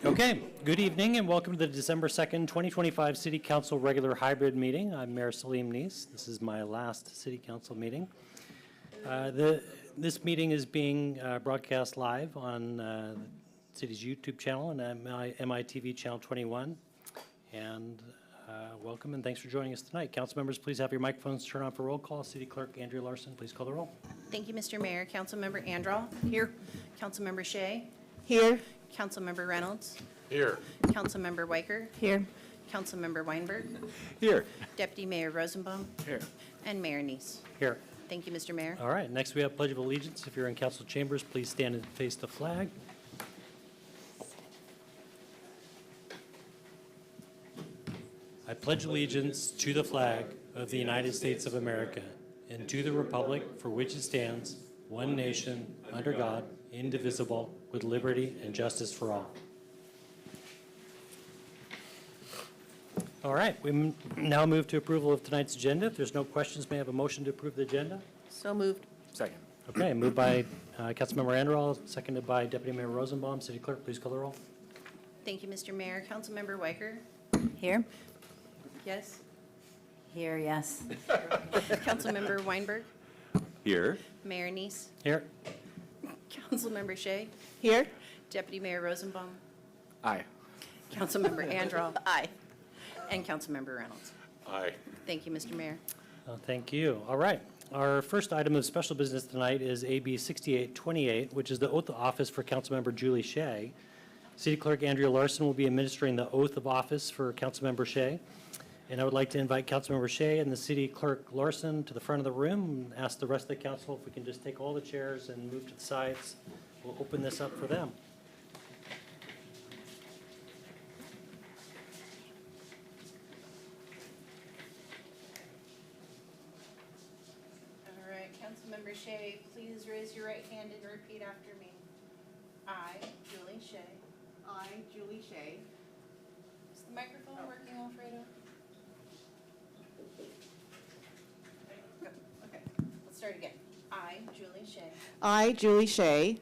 Okay, good evening and welcome to the December 2nd, 2025 City Council regular hybrid meeting. I'm Mayor Salim. This is my last City Council meeting. This meeting is being broadcast live on the city's YouTube channel and MITV channel 21. And welcome and thanks for joining us tonight. Council members, please have your microphones turned on for roll call. City Clerk Andrea Larson, please call the roll. Thank you, Mr. Mayor. Councilmember Andral. Here. Councilmember Hsieh. Here. Councilmember Reynolds. Here. Councilmember Weicker. Here. Councilmember Weinberg. Here. Deputy Mayor Rosenbaum. Here. And Mayor Hsieh. Here. Thank you, Mr. Mayor. All right, next we have Pledge of Allegiance. If you're in council chambers, please stand and face the flag. I pledge allegiance to the flag of the United States of America and to the republic for which it stands, one nation, under God, indivisible, with liberty and justice for all. All right, we now move to approval of tonight's agenda. If there's no questions, may I have a motion to approve the agenda? So moved. Second. Okay, moved by Councilmember Anderall, seconded by Deputy Mayor Rosenbaum. City Clerk, please call the roll. Thank you, Mr. Mayor. Councilmember Weicker. Here. Yes. Here, yes. Councilmember Weinberg. Here. Mayor Hsieh. Here. Councilmember Hsieh. Here. Deputy Mayor Rosenbaum. Aye. Councilmember Andral. Aye. And Councilmember Reynolds. Aye. Thank you, Mr. Mayor. Thank you. All right. Our first item of special business tonight is AB 6828, which is the oath of office for Councilmember Julie Hsieh. City Clerk Andrea Larson will be administering the oath of office for Councilmember Hsieh. And I would like to invite Councilmember Hsieh and the City Clerk Larson to the front of the room and ask the rest of the council if we can just take all the chairs and move to the sides. We'll open this up for them. All right, Councilmember Hsieh, please raise your right hand and repeat after me. I, Julie Hsieh. I, Julie Hsieh. Is the microphone working, Alfredo? Okay, let's start again. I, Julie Hsieh, I, Julie Hsieh,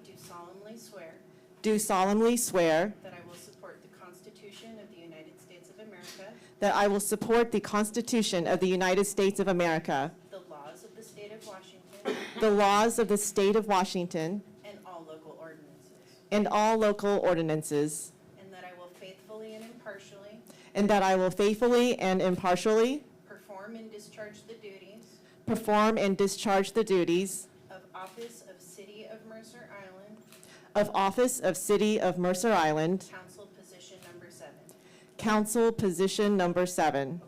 do solemnly swear that that I will support the Constitution of the United States of America, I will support the Constitution of the United States of America, the laws of the state of Washington, the laws of the state of Washington, and all local ordinances, and all local ordinances, and that I will faithfully and impartially perform and discharge the duties of office of City of Mercer Island, Council position number 7,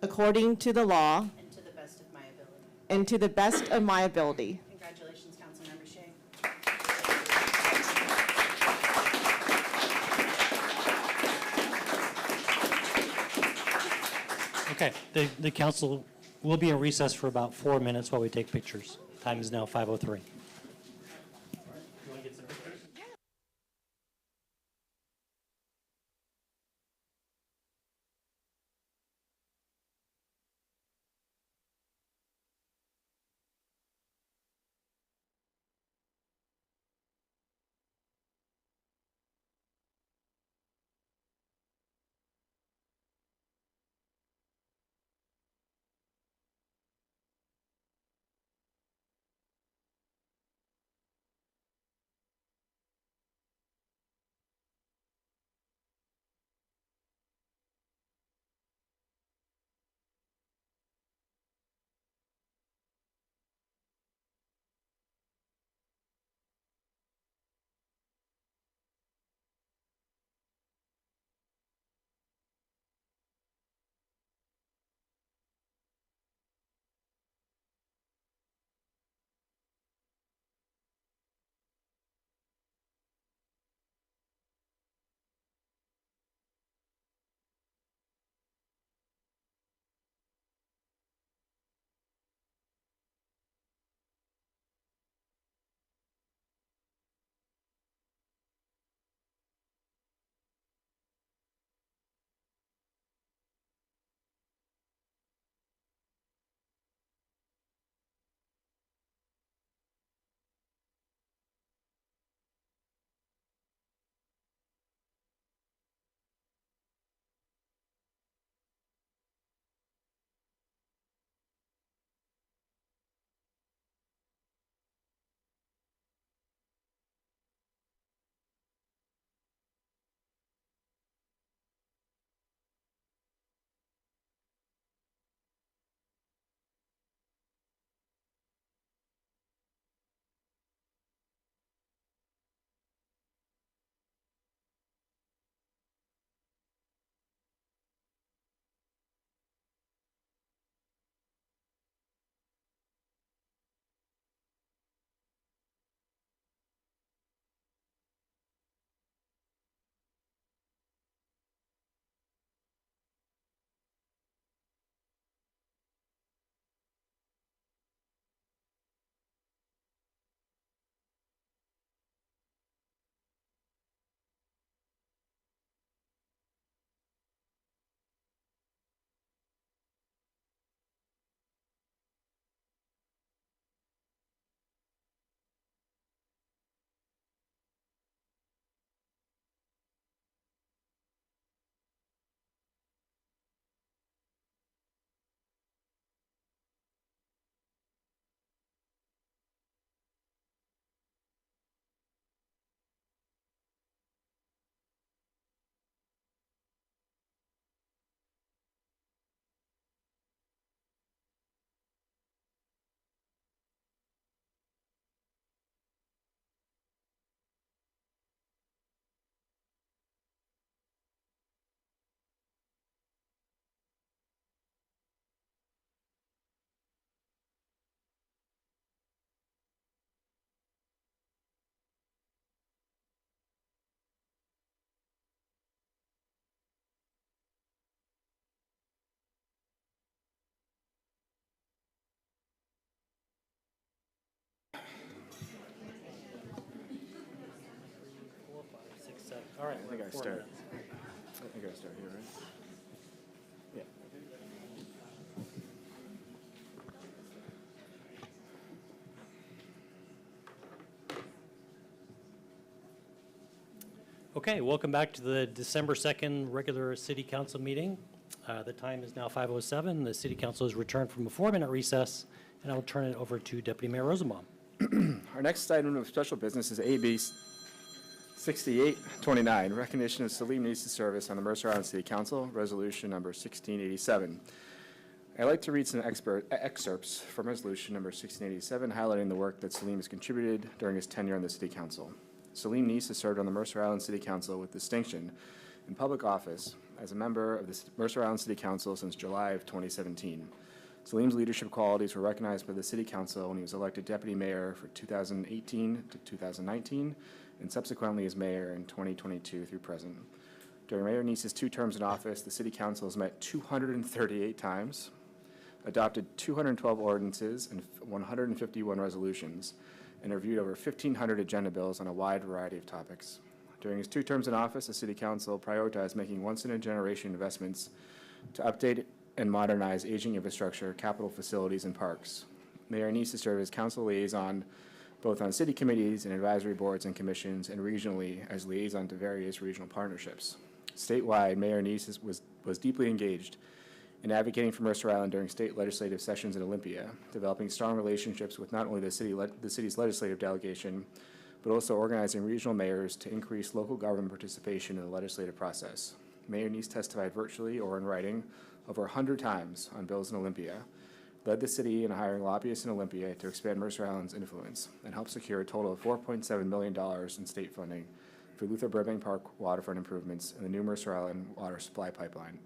according to the law and to the best of my ability. and to the best of my ability. Congratulations, Councilmember Hsieh. Okay, the council will be in recess for about 4 minutes while we take pictures. Time is now 5:03. All right. I think I 4 start. minutes. I think I start here, right? Yeah. Okay, welcome back to the December 2nd regular city council meeting. The time is now 5:07. The city council has returned from a 4-minute recess, and I will turn it over to Deputy Mayor Rosenbaum. Our next item of special business is AB 6829, recognition of Salim Hsieh's service on the Mercer Island City Council, resolution number 1687. I'd like to read some excerpts from resolution number 1687, highlighting the work that Salim has contributed during his tenure on the city council. Salim Hsieh has served on the Mercer Island City Council with distinction in public office as a member of the Mercer Island City Council since July of 2017. Salim's leadership qualities were recognized by the City Council when he was elected Deputy Mayor for 2018 to 2019, and subsequently as Mayor in 2022 through present. During Mayor Hsieh's 2 terms in office, the City Council has met 238 times, adopted 212 ordinances and 151 resolutions, and reviewed over 1,500 agenda bills on a wide variety of topics. During his 2 terms in office, the City Council prioritized making once-in-a-generation investments to update and modernize aging infrastructure, capital facilities, and parks. Mayor Hsieh served as council liaison both on city committees and advisory boards and commissions, and regionally as liaison to various regional partnerships. Statewide, Mayor Hsieh was deeply engaged in advocating for Mercer Island during state legislative sessions in Olympia, developing strong relationships with not only the city's legislative delegation, but also organizing regional mayors to increase local government participation in the legislative process. Mayor Hsieh testified virtually or in writing over 100 times on bills in Olympia, led the city in hiring lobbyists in Olympia to expand Mercer Island's influence, and helped secure a total of $4.7 million in state funding for Luther Burbank Park waterfront improvements and the new Mercer Island water supply pipeline.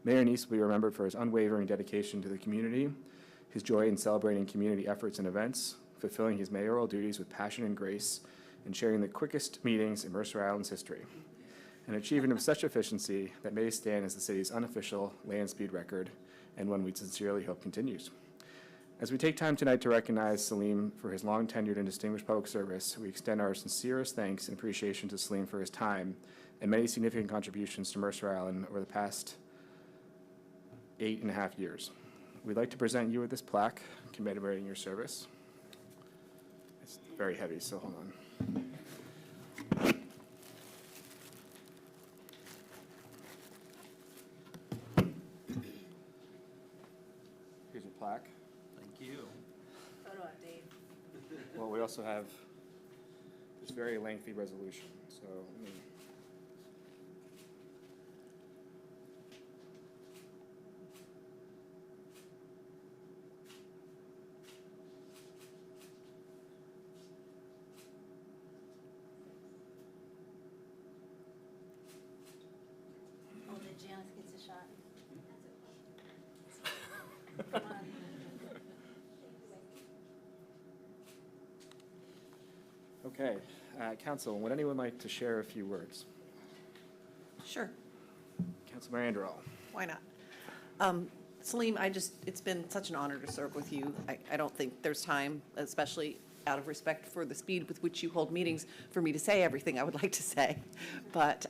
Mayor Hsieh will be remembered for his unwavering dedication to the community, his joy in celebrating community efforts and events, fulfilling his mayoral duties with passion and grace, and chairing the quickest meetings in Mercer Island's history, an achievement of such efficiency that may stand as the city's unofficial land speed record, and one we sincerely hope continues. As we take time tonight to recognize Salim for his long-tenured and distinguished public service, we extend our sincerest thanks and appreciation to Salim for his time and many significant contributions to Mercer Island over the past 8.5 years. We'd like to present you with this plaque commemorating your service. It's very heavy, so hold on. Here's your plaque. Thank you. Photo op, Dave. Well, we also have this very lengthy resolution, so let me. Oh, did Janice gets a shot? Come on. Okay, Council, would anyone like to share a few words? Sure, Councilmember Anderall. why not? Salim, it's been such an honor to serve with you. I don't think there's time, especially out of respect for the speed with which you hold meetings, for me to say everything I would like to say. But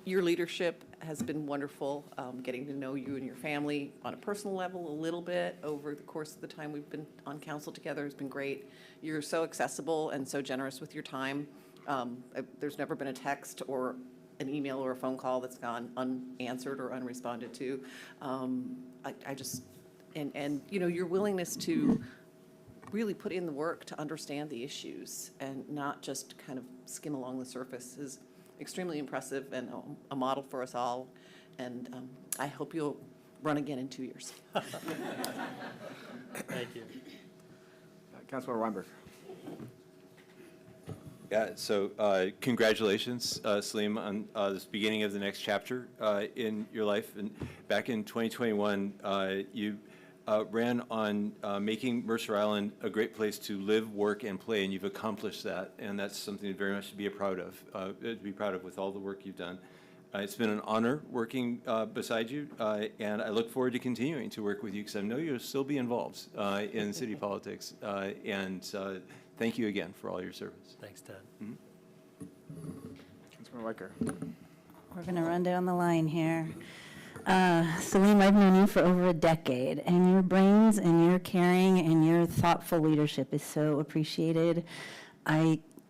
your leadership has been wonderful, getting to know you and your family on a personal level a little bit over the course of the time we've been on council together has been great. You're so accessible and so generous with your time. There's never been a text or an email or a phone call that's gone unanswered or unresponded to. Your willingness to really put in the work to understand the issues and not just kind of skim along the surface is extremely impressive and a model for us all. And I hope you'll run again in 2 years. Thank you. Councilmember Weinberg. Yeah, so congratulations, Salim, on this beginning of the next chapter in your life. And back in 2021, you ran on making Mercer Island a great place to live, work, and play, and you've accomplished that. And that's something very much to be proud of with all the work you've done. It's been an honor working beside you, and I look forward to continuing to work with you because I know you'll still be involved in city politics. Thank you again for all your service. Thanks, Ted. Councilmember Weicker. We're going to run down the line here. Salim, I've known you for over a decade, and your brains and your caring and your thoughtful leadership is so appreciated.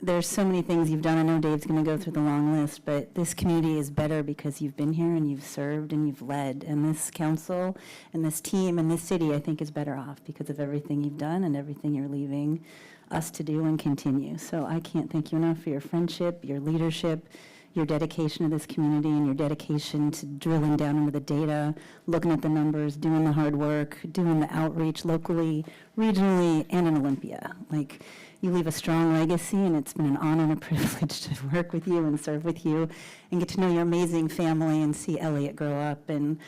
There's so many things you've done. I know Dave's going to go through the long list, but this community is better because you've been here and you've served and you've led. And this council and this team and this city, I think, is better off because of everything you've done and everything you're leaving us to do and continue. So I can't thank you enough for your friendship, your leadership, your dedication to this community, and your dedication to drilling down into the data, looking at the numbers, doing the hard work, doing the outreach locally, regionally, and in Olympia. Like, you leave a strong legacy, and it's been an honor and a privilege to work with you and serve with you and get to know your amazing family and see Elliot grow up. And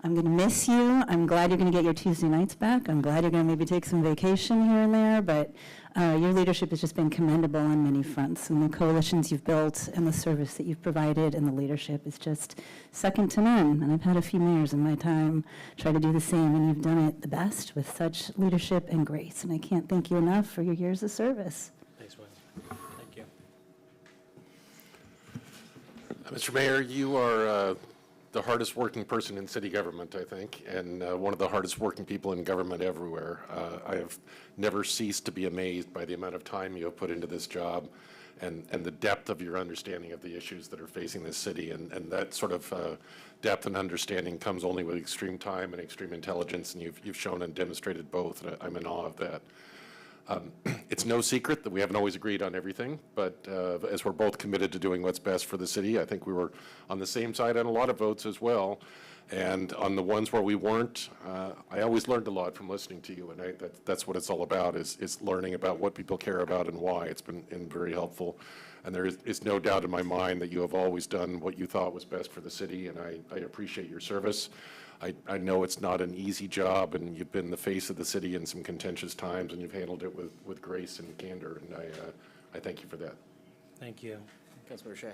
I'm going to miss you. I'm glad you're going to get your Tuesday nights back. I'm glad you're going to maybe take some vacation here and there, but your leadership has just been commendable on many fronts, and the coalitions you've built and the service that you've provided and the leadership is just second to none. And I've had a few mayors in my time try to do the same, and you've done it the best with such leadership and grace, and I can't thank you enough for your years of service. Thanks, Wes. Thank you. Mr. Mayor, you are the hardest working person in city government, I think, and one of the hardest working people in government everywhere. I have never ceased to be amazed by the amount of time you have put into this job and the depth of your understanding of the issues that are facing this city. And that sort of depth and understanding comes only with extreme time and extreme intelligence, and you've shown and demonstrated both, and I'm in awe of that. It's no secret that we haven't always agreed on everything, but as we're both committed to doing what's best for the city, I think we were on the same side on a lot of votes as well. And on the ones where we weren't, I always learned a lot from listening to you, and that's what it's all about, is learning about what people care about and why. It's been very helpful. And there is no doubt in my mind that you have always done what you thought was best for the city, and I appreciate your service. I know it's not an easy job, and you've been the face of the city in some contentious times, and you've handled it with grace and candor, and I thank you for that. Thank you. Councilmember Hsieh.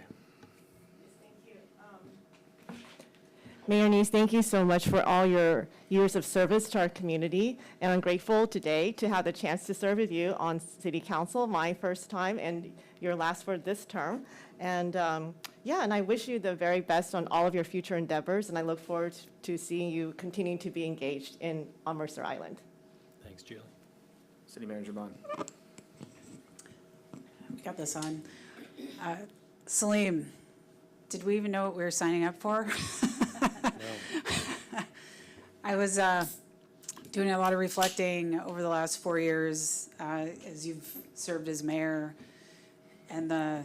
Mayor Neese, thank you so much for all your years of service to our community, and I'm grateful today to have the chance to serve with you on City Council, my first time and your last for this term. And and I wish you the very best on all of your future endeavors, and I look forward to seeing you continuing to be engaged on Mercer Island. Thanks, Julie. City Manager Bond. We got this on. Salim, did we even know what we were signing up for? I was doing a lot of reflecting over the last 4 years as you've served as mayor, and the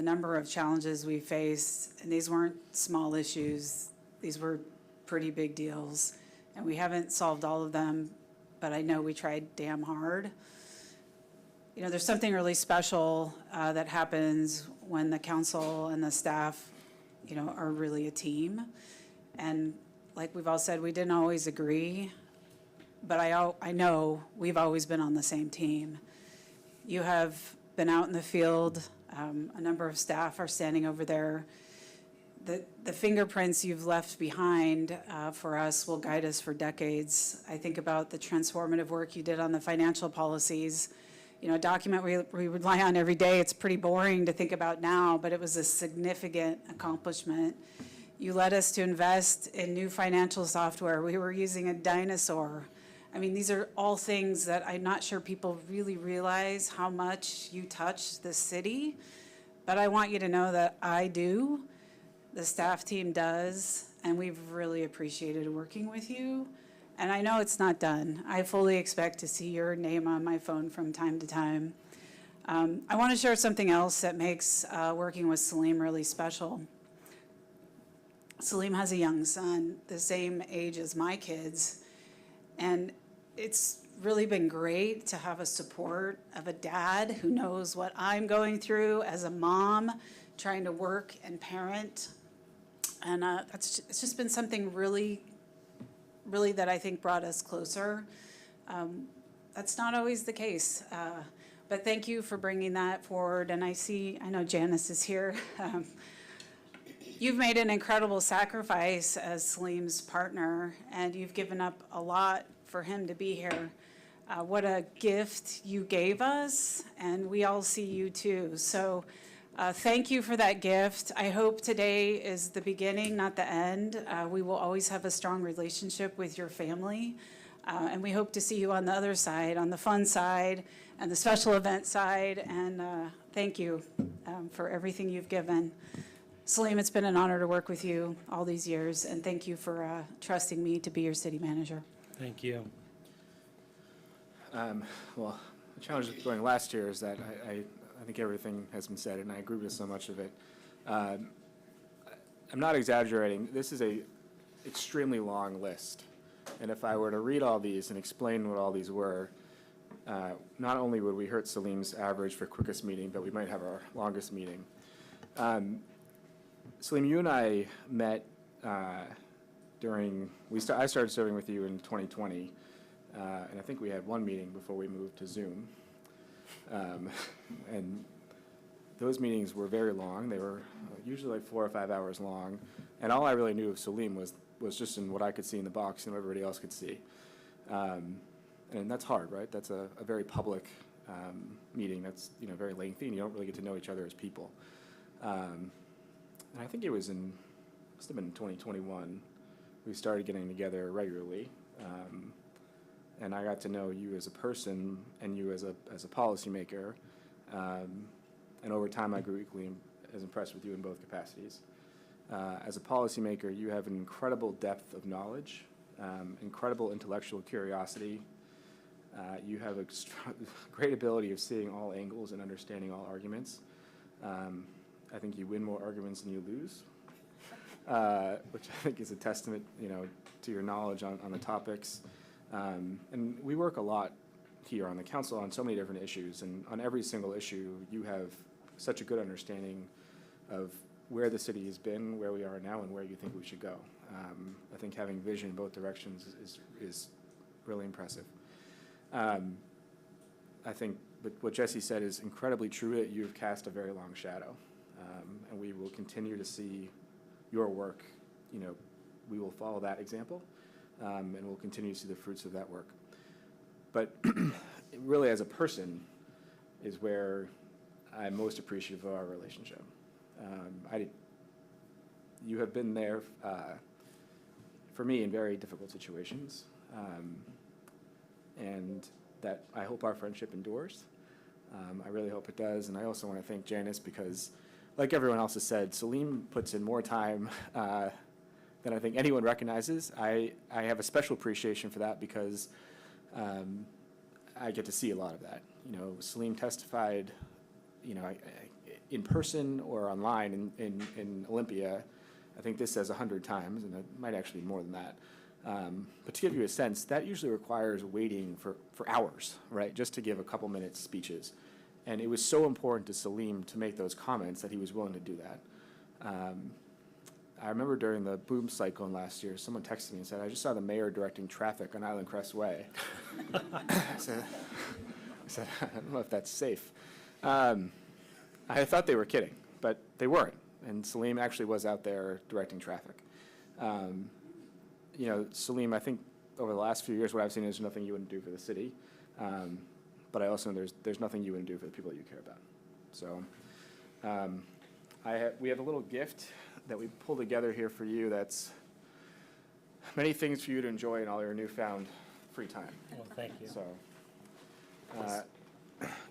number of challenges we faced, and these weren't small issues. These were pretty big deals, and we haven't solved all of them, but I know we tried damn hard. You know, there's something really special that happens when the council and the staff, you know, are really a team. And like we've all said, we didn't always agree, but I know we've always been on the same team. You have been out in the field. A number of staff are standing over there. The fingerprints you've left behind for us will guide us for decades. I think about the transformative work you did on the financial policies. You know, a document we rely on every day. It's pretty boring to think about now, but it was a significant accomplishment. You led us to invest in new financial software. We were using a dinosaur. I mean, these are all things that I'm not sure people really realize how much you touch the city, but I want you to know that I do, the staff team does, and we've really appreciated working with you. And I know it's not done. I fully expect to see your name on my phone from time to time. I want to share something else that makes working with Salim really special. Salim has a young son, the same age as my kids, and it's really been great to have a support of a dad who knows what I'm going through as a mom, trying to work and parent. And it's just been something really that I think brought us closer. That's not always the case, but thank you for bringing that forward. And I know Janice is here. You've made an incredible sacrifice as Salim's partner, and you've given up a lot for him to be here. What a gift you gave us, and we all see you too. So Thank you for that gift. I hope today is the beginning, not the end. We will always have a strong relationship with your family, and we hope to see you on the other side, on the fun side and the special event side, and thank you for everything you've given. Salim, it's been an honor to work with you all these years, and thank you for trusting me to be your city manager. Thank you. Well, the challenge with going last year is that I think everything has been said, and I agree with so much of it. I'm not exaggerating. This is a extremely long list. And if I were to read all these and explain what all these were, not only would we hurt Salim's average for quickest meeting, but we might have our longest meeting. Salim, you and I met during, I started serving with you in 2020, and I think we had one meeting before we moved to Zoom. And those meetings were very long. They were usually like 4 or 5 hours long. And all I really knew of Salim was just in what I could see in the box and what everybody else could see. And that's hard, right? That's a very public meeting that's very lengthy, and you don't really get to know each other as people. And I think it was must have been in 2021, we started getting together regularly. And I got to know you as a person and you as a policymaker. And over time, I grew equally as impressed with you in both capacities. As a policymaker, you have an incredible depth of knowledge, incredible intellectual curiosity. You have a great ability of seeing all angles and understanding all arguments. I think you win more arguments than you lose, which I think is a testament, to your knowledge on the topics. And we work a lot here on the council on so many different issues, and on every single issue, you have such a good understanding of where the city has been, where we are now, and where you think we should go. I think having vision in both directions is really impressive. I think what Jesse said is incredibly true, that you've cast a very long shadow, and we will continue to see your work. We will follow that example, and we'll continue to see the fruits of that work. But really, as a person, is where I'm most appreciative of our relationship. You have been there for me in very difficult situations, and that I hope our friendship endures. I really hope it does, and I also want to thank Janice because, like everyone else has said, Salim puts in more time than I think anyone recognizes. I have a special appreciation for that because I get to see a lot of that. Salim testified, in person or online in Olympia. I think this says 100 times, and it might actually be more than that. But to give you a sense, that usually requires waiting for hours, right, just to give a couple minutes speeches. And it was so important to Salim to make those comments that he was willing to do that. I remember during the boom cyclone last year, someone texted me and said, "I just saw the mayor directing traffic on Island Crest Way." I said, "I don't know if that's safe." I thought they were kidding, but they weren't. And Salim actually was out there directing traffic. Salim, I think over the last few years, what I've seen is nothing you wouldn't do for the city. But I also know there's nothing you wouldn't do for the people that you care about. So we have a little gift that we pulled together here for you that's many things for you to enjoy in all your newfound free time. Well, thank you. So,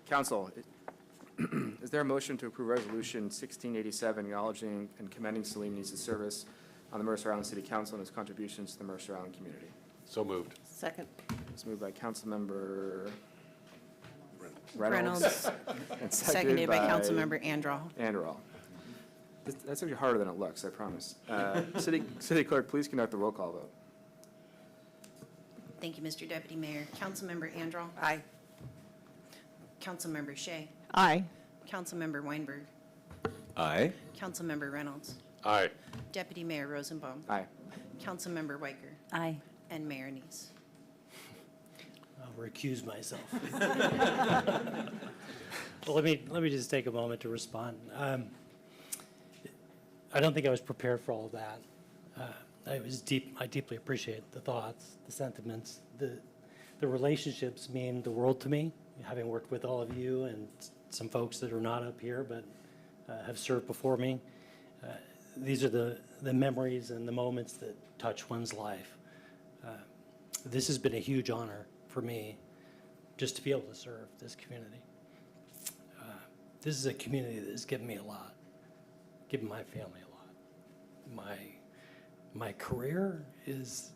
Council, is there a motion to approve Resolution 1687 acknowledging and commending Salim Neese's service on the Mercer Island City Council and his contributions to the Mercer Island community? So moved. Second. It's moved by Councilmember Reynolds. And Seconded by Councilmember Andral. Andral. That's actually harder than it looks, I promise. City Clerk, please conduct the roll call vote. Thank you, Mr. Deputy Mayor. Councilmember Andral. Aye. Councilmember Hsieh. Aye. Councilmember Weinberg. Aye. Councilmember Reynolds. Aye. Deputy Mayor Rosenbaum. Aye. Councilmember Weicker. Aye. And Mayor Neese. I'll recuse myself. Well, let me just take a moment to respond. I don't think I was prepared for all of that. I deeply appreciate the thoughts, the sentiments, the relationships mean the world to me, having worked with all of you and some folks that are not up here, but have served before me. These are the memories and the moments that touch one's life. This has been a huge honor for me just to be able to serve this community. This is a community that has given me a lot, given my family a lot. My career is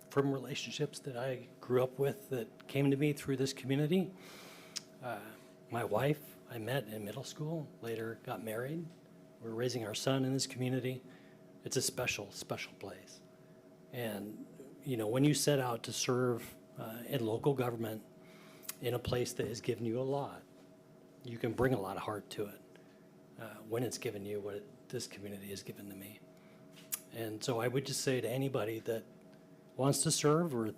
from relationships that I grew up with that came to me through this community. My wife, I met in middle school, later got married. We're raising our son in this community. It's a special, special place. And, you know, when you set out to serve in local government in a place that has given you a lot, you can bring a lot of heart to it when it's given you what this community has given to me. And so I would just say to anybody that wants to serve or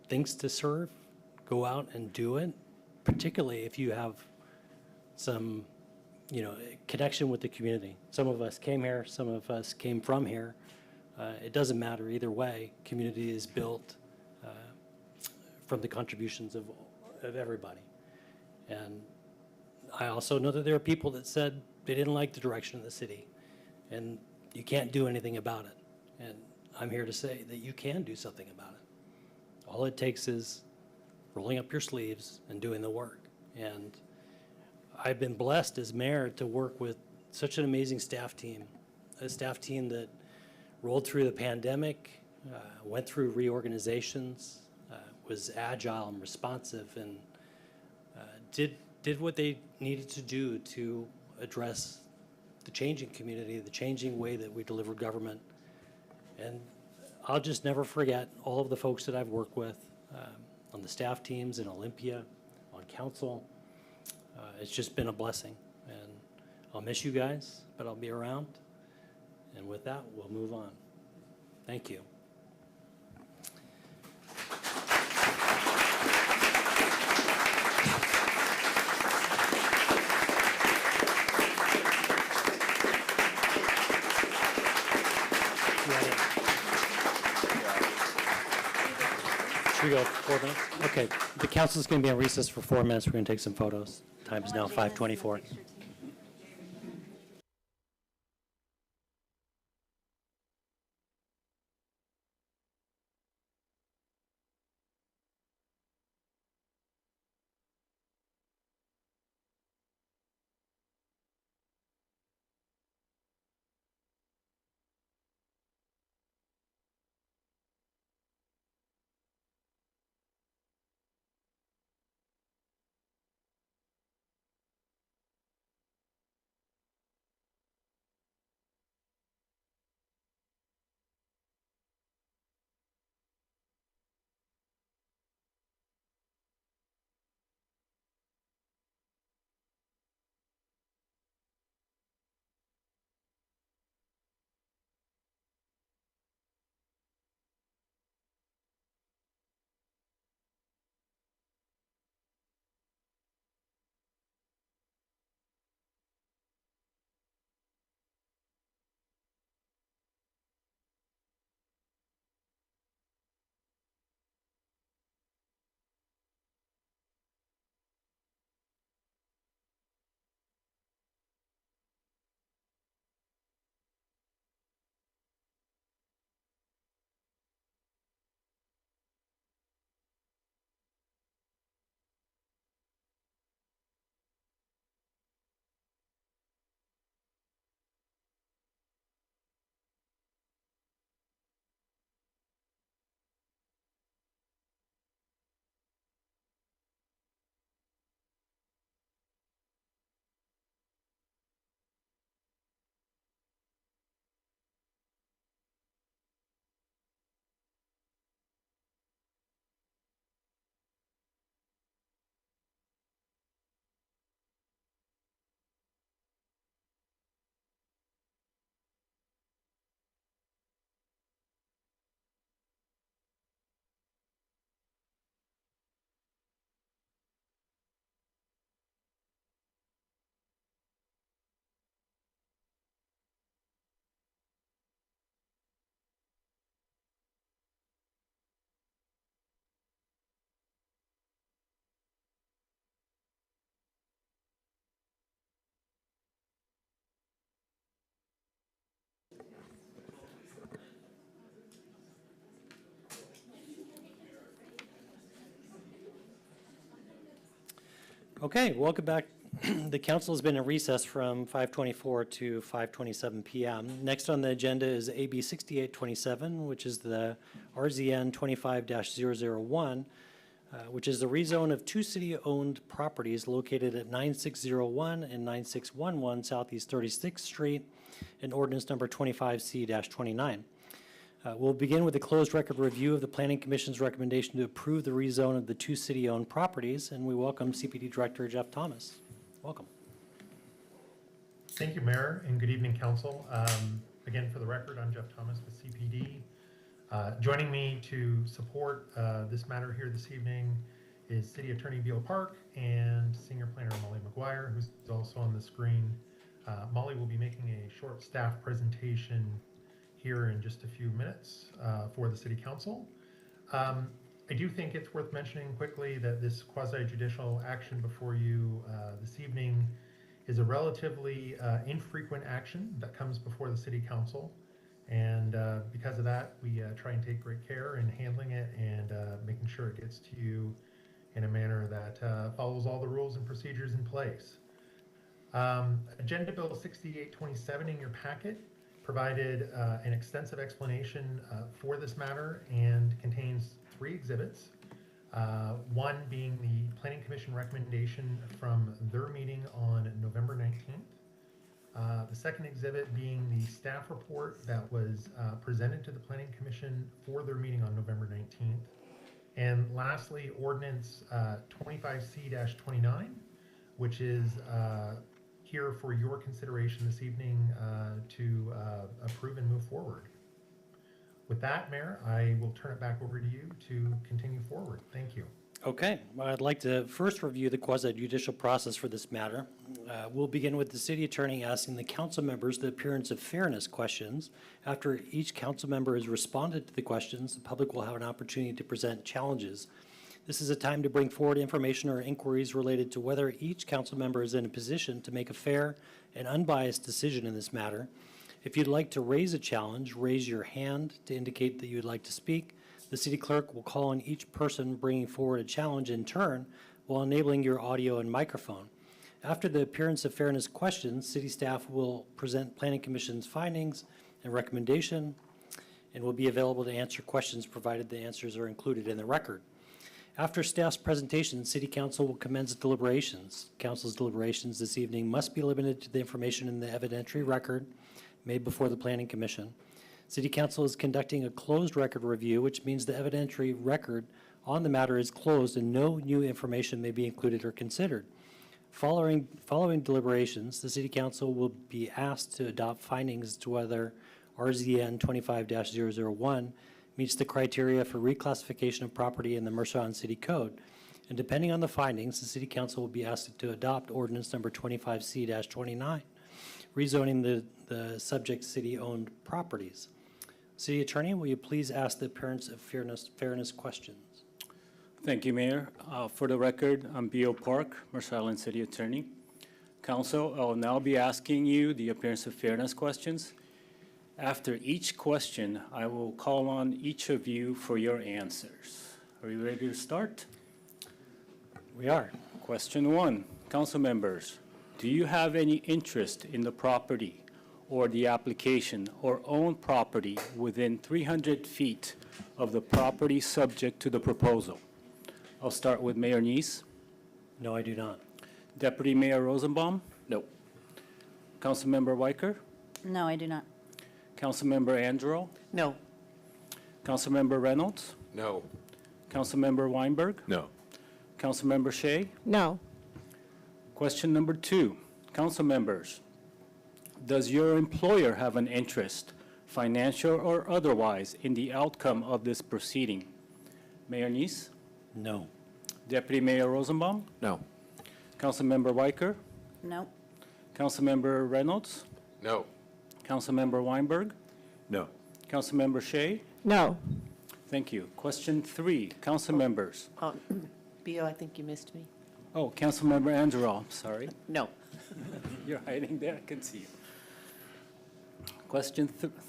thinks to serve, go out and do it, particularly if you have some, you know, connection with the community. Some of us came here, some of us came from here. It doesn't matter either way. Community is built from the contributions of everybody. And I also know that there are people that said they didn't like the direction of the city, and you can't do anything about it. And I'm here to say that you can do something about it. All it takes is rolling up your sleeves and doing the work. And I've been blessed as mayor to work with such an amazing staff team, a staff team that rolled through the pandemic, went through reorganizations, was agile and responsive, and did what they needed to do to address the changing community, the changing way that we deliver government. And I'll just never forget all of the folks that I've worked with on the staff teams in Olympia, on council. It's just been a blessing. And I'll miss you guys, but I'll be around. And with that, we'll move on. Thank you. Should we go 4 minutes? Okay, the council's going to be on recess for 4 minutes. We're going to take some photos. Time is now 5:24. Okay, welcome back. The council has been in recess from 5:24 to 5:27 PM. Next on the agenda is AB 6827, which is the RZN 25-001, which is the rezone of two city-owned properties located at 9601 and 9611 Southeast 36th Street, and ordinance number 25C-29. We'll begin with a closed record review of the Planning Commission's recommendation to approve the rezone of the two city-owned properties, and we welcome CPD Director Jeff Thomas. Welcome. Thank you, Mayor, and good evening, Council. Again, for the record, I'm Jeff Thomas with CPD. Joining me to support this matter here this evening is City Attorney Beal Park and Senior Planner Molly McGuire, who's also on the screen. Molly will be making a short staff presentation here in just a few minutes for the City Council. I do think it's worth mentioning quickly that this quasi-judicial action before you this evening is a relatively infrequent action that comes before the City Council. And because of that, we try and take great care in handling it and making sure it gets to you in a manner that follows all the rules and procedures in place. Agenda Bill 6827 in your packet provided an extensive explanation for this matter and contains 3 exhibits. One being the Planning Commission recommendation from their meeting on November 19th. The second exhibit being the staff report that was presented to the Planning Commission for their meeting on November 19th. And lastly, Ordinance 25C-29, which is here for your consideration this evening to approve and move forward. With that, Mayor, I will turn it back over to you to continue forward. Thank you. Okay, well, I'd like to first review the quasi-judicial process for this matter. We'll begin with the city attorney asking the council members the appearance of fairness questions. After each council member has responded to the questions, the public will have an opportunity to present challenges. This is a time to bring forward information or inquiries related to whether each council member is in a position to make a fair and unbiased decision in this matter. If you'd like to raise a challenge, raise your hand to indicate that you would like to speak. The city clerk will call on each person bringing forward a challenge in turn while enabling your audio and microphone. After the appearance of fairness questions, city staff will present Planning Commission's findings and recommendation and will be available to answer questions provided the answers are included in the record. After staff's presentation, City Council will commence deliberations. Council's deliberations this evening must be limited to the information in the evidentiary record made before the Planning Commission. City Council is conducting a closed record review, which means the evidentiary record on the matter is closed and no new information may be included or considered. Following deliberations, the City Council will be asked to adopt findings as to whether RZN 25-001 meets the criteria for reclassification of property in the Mercer City Code. And depending on the findings, the City Council will be asked to adopt ordinance number 25C-29, rezoning the subject city-owned properties. City Attorney, will you please ask the appearance of fairness questions? Thank you, Mayor. For the record, I'm B.O. Park, Mercer Island City Attorney. Council, I will now be asking you the appearance of fairness questions. After each question, I will call on each of you for your answers. Are you ready to start? We are. Question 1. Council members, do you have any interest in the property or the application or own property within 300 feet of the property subject to the proposal? I'll start with Mayor Hsieh. No, I do not. Deputy Mayor Rosenbaum? No. Councilmember Weicker? No, I do not. Councilmember Andrew? No. Councilmember Reynolds? No. Councilmember Weinberg? No. Councilmember Hsieh? No. Question number 2. Council members, does your employer have an interest, financial or otherwise, in the outcome of this proceeding? Mayor Hsieh? No. Deputy Mayor Rosenbaum? No. Councilmember Weicker? No. Councilmember Reynolds? No. Councilmember Weinberg? No. Councilmember Hsieh? No. Thank you. Question 3. Council members. Bio, I think you missed me. Oh, Councilmember Andrew, I'm sorry. No. You're hiding there, I can see you.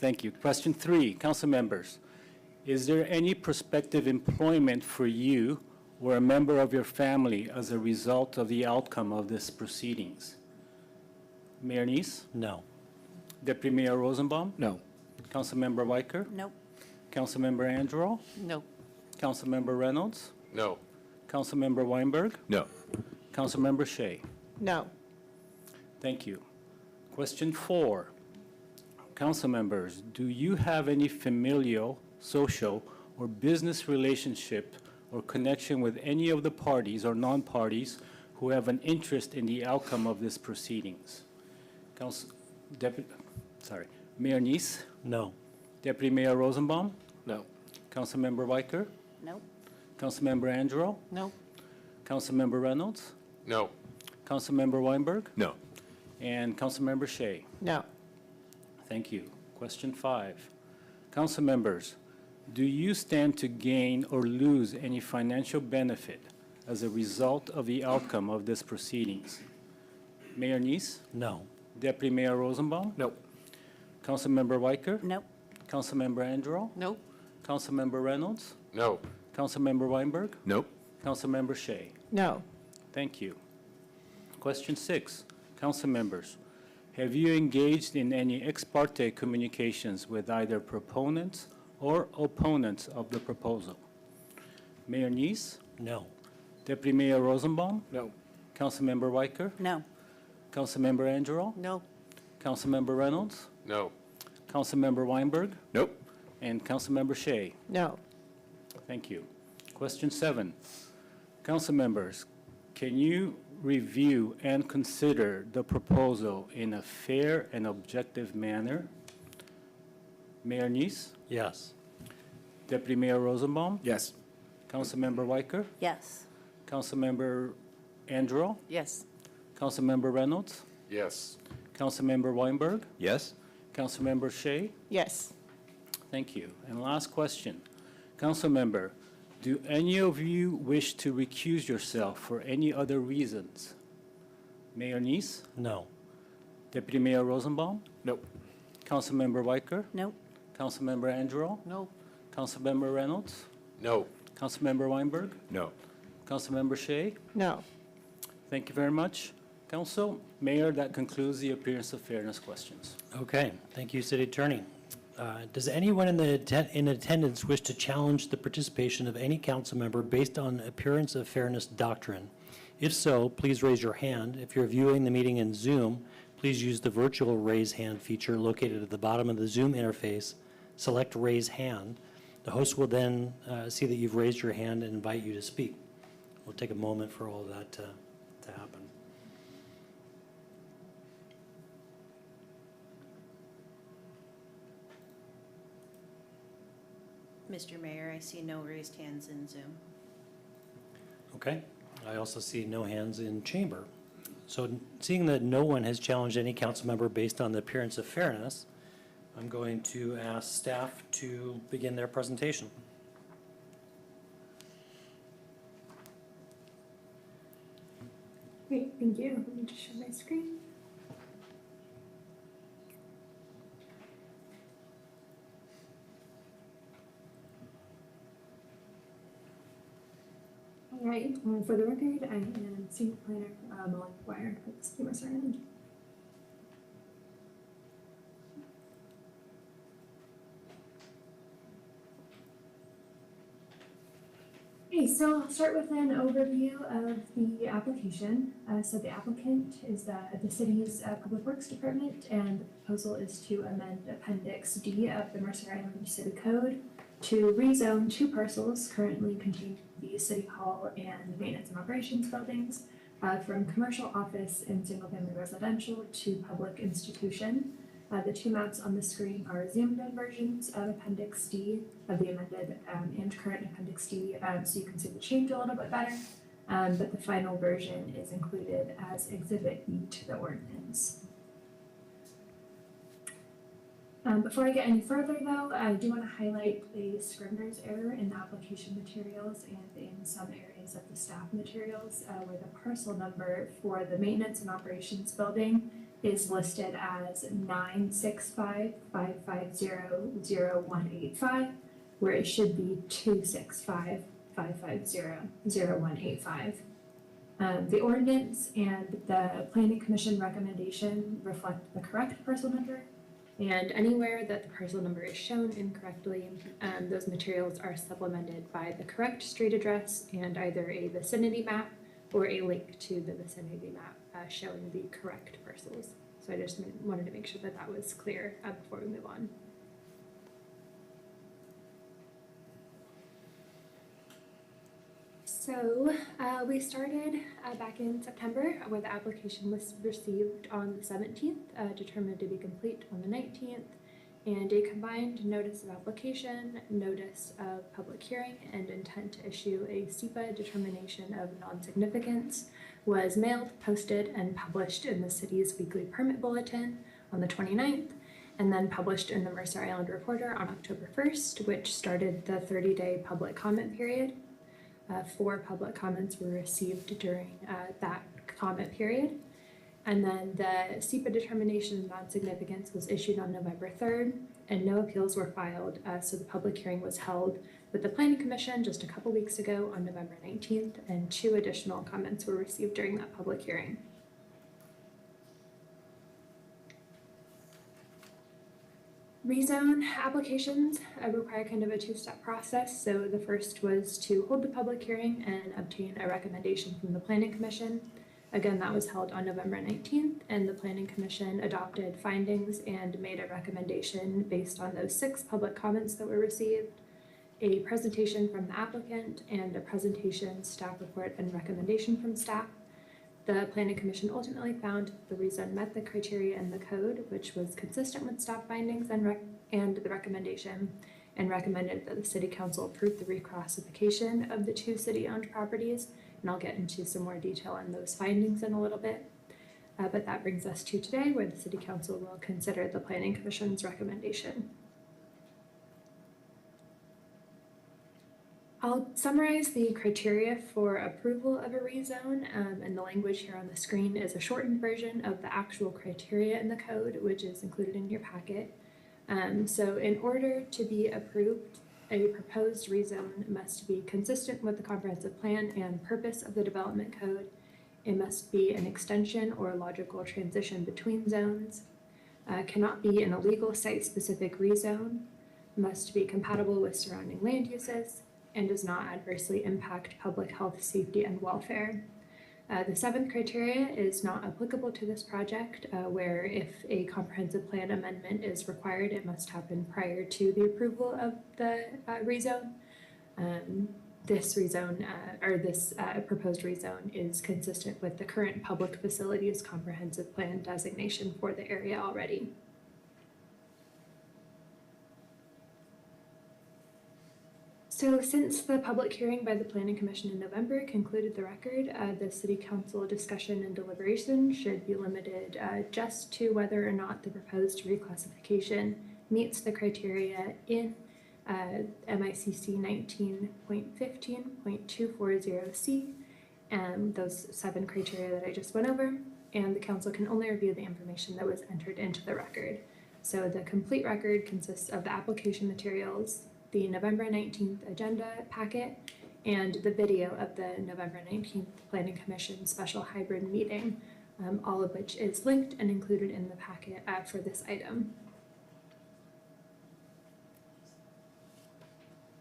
Thank you. Question 3, council members. Is there any prospective employment for you or a member of your family as a result of the outcome of this proceedings? Mayor Neese? No. Deputy Mayor Rosenbaum? No. Councilmember Weicker? Nope. Councilmember Andro? No. Councilmember Reynolds? No. Councilmember Weinberg? No. Councilmember Hsieh? No. Thank you. Question 4. Council members, do you have any familial, social, or business relationship or connection with any of the parties or non-parties who have an interest in the outcome of this proceedings? Mayor Neese? No. Deputy Mayor Rosenbaum? No. Councilmember Weicker? Nope. Councilmember Andro? No. Councilmember Reynolds? No. Councilmember Weinberg? No. And Councilmember Hsieh? No. Thank you. Question 5. Council members, do you stand to gain or lose any financial benefit as a result of the outcome of this proceedings? Mayor Neese? No. Deputy Mayor Rosenbaum? No. Councilmember Weicker? Nope. Councilmember Andro? No. Councilmember Reynolds? No. Councilmember Weinberg? Nope. Councilmember Hsieh? No. Thank you. Question 6. Council members, have you engaged in any ex parte communications with either proponents or opponents of the proposal? Mayor Neese? No. Deputy Mayor Rosenbaum? No. Councilmember Weicker? No. Councilmember Andro? No. Councilmember Reynolds? No. Councilmember Weinberg? Nope. And Councilmember Hsieh? No. Thank you. Question 7. Council members, can you review and consider the proposal in a fair and objective manner? Mayor Neese? Yes. Deputy Mayor Rosenbaum? Yes. Councilmember Weicker? Yes. Councilmember Andro? Yes. Councilmember Reynolds? Yes. Councilmember Weinberg? Yes? Councilmember Hsieh? Yes. Thank you. And last question. Council member, do any of you wish to recuse yourself for any other reasons? Mayor Neese? No. Deputy Mayor Rosenbaum? Nope. Councilmember Weicker? Nope. Councilmember Andro? No. Councilmember Reynolds? No. Councilmember Weinberg? No. Councilmember Hsieh? No. Thank you very much. Council, Mayor, that concludes the appearance of fairness questions. Okay, thank you, City Attorney. Does anyone in attendance wish to challenge the participation of any council member based on appearance of fairness doctrine? If so, please raise your hand. If you're viewing the meeting in Zoom, please use the virtual raise hand feature located at the bottom of the Zoom interface. Select raise hand. The host will then see that you've raised your hand and invite you to speak. We'll take a moment for all of that to happen. Mr. Mayor, I see no raised hands in Zoom. Okay. I also see no hands in chamber. So seeing that no one has challenged any council member based on the appearance of fairness, I'm going to ask staff to begin their presentation. Great, thank you. Let me just share my screen. All right, for the record, I am senior planner Molly McGuire with the City of Mercer Island. Okay, so I'll start with an overview of the application. So the applicant is the city's Public Works Department, and the proposal is to amend Appendix D of the Mercer Island City Code to rezone 2 parcels currently contained in the City Hall and Maintenance and Operations buildings from commercial office and single-family residential to public institution. The 2 maps on the screen are zoomed-in versions of Appendix D, of the amended and current Appendix D, so you can see the change a little bit better. But the final version is included as Exhibit E to the ordinance. Before I get any further, though, I do want to highlight the Scrivener's error in the application materials and in some areas of the staff materials, where the parcel number for the Maintenance and Operations building is listed as 96555000185, where it should be 26555000185. 550-0185. The ordinance and the planning commission recommendation reflect the correct parcel number, and anywhere that the parcel number is shown incorrectly, those materials are supplemented by the correct street address and either a vicinity map or a link to the vicinity map showing the correct parcels. So I just wanted to make sure that that was clear before we move on. So we started back in September where the application was received on the 17th, determined to be complete on the 19th, and a combined notice of application, notice of public hearing, and intent to issue a SEPA determination of non-significance was mailed, posted, and published in the city's weekly permit bulletin on the 29th, and then published in the Mercer Island Reporter on October 1st, which started the 30-day public comment period. 4 public comments were received during that comment period. And then the SEPA determination of non-significance was issued on November 3rd, and no appeals were filed, so the public hearing was held with the Planning Commission just a couple weeks ago on November 19th, and 2 additional comments were received during that public hearing. Rezone applications require kind of a 2-step process. So the first was to hold the public hearing and obtain a recommendation from the Planning Commission. Again, that was held on November 19th, and the Planning Commission adopted findings and made a recommendation based on those 6 public comments that were received, a presentation from the applicant, and a presentation, staff report, and recommendation from staff. The Planning Commission ultimately found the rezone met the criteria in the code, which was consistent with staff findings and the recommendation, and recommended that the City Council approve the reclassification of the 2 city-owned properties, and I'll get into some more detail on those findings in a little bit. But that brings us to today, where the City Council will consider the Planning Commission's recommendation. I'll summarize the criteria for approval of a rezone, and the language here on the screen is a shortened version of the actual criteria in the code, which is included in your packet. So in order to be approved, a proposed rezone must be consistent with the comprehensive plan and purpose of the development code. It must be an extension or logical transition between zones, cannot be an illegal site-specific rezone, must be compatible with surrounding land uses, and does not adversely impact public health, safety, and welfare. The 7th criteria is not applicable to this project, where if a comprehensive plan amendment is required, it must happen prior to the approval of the rezone. This rezone, this proposed rezone is consistent with the current public facilities comprehensive plan designation for the area already. So since the public hearing by the Planning Commission in November concluded the record, the City Council discussion and deliberation should be limited just to whether or not the proposed reclassification meets the criteria in MICC 19.15.240C, and those 7 criteria that I just went over, and the Council can only review the information that was entered into the record. So the complete record consists of the application materials, the November 19th agenda packet, and the video of the November 19th Planning Commission special hybrid meeting, all of which is linked and included in the packet for this item.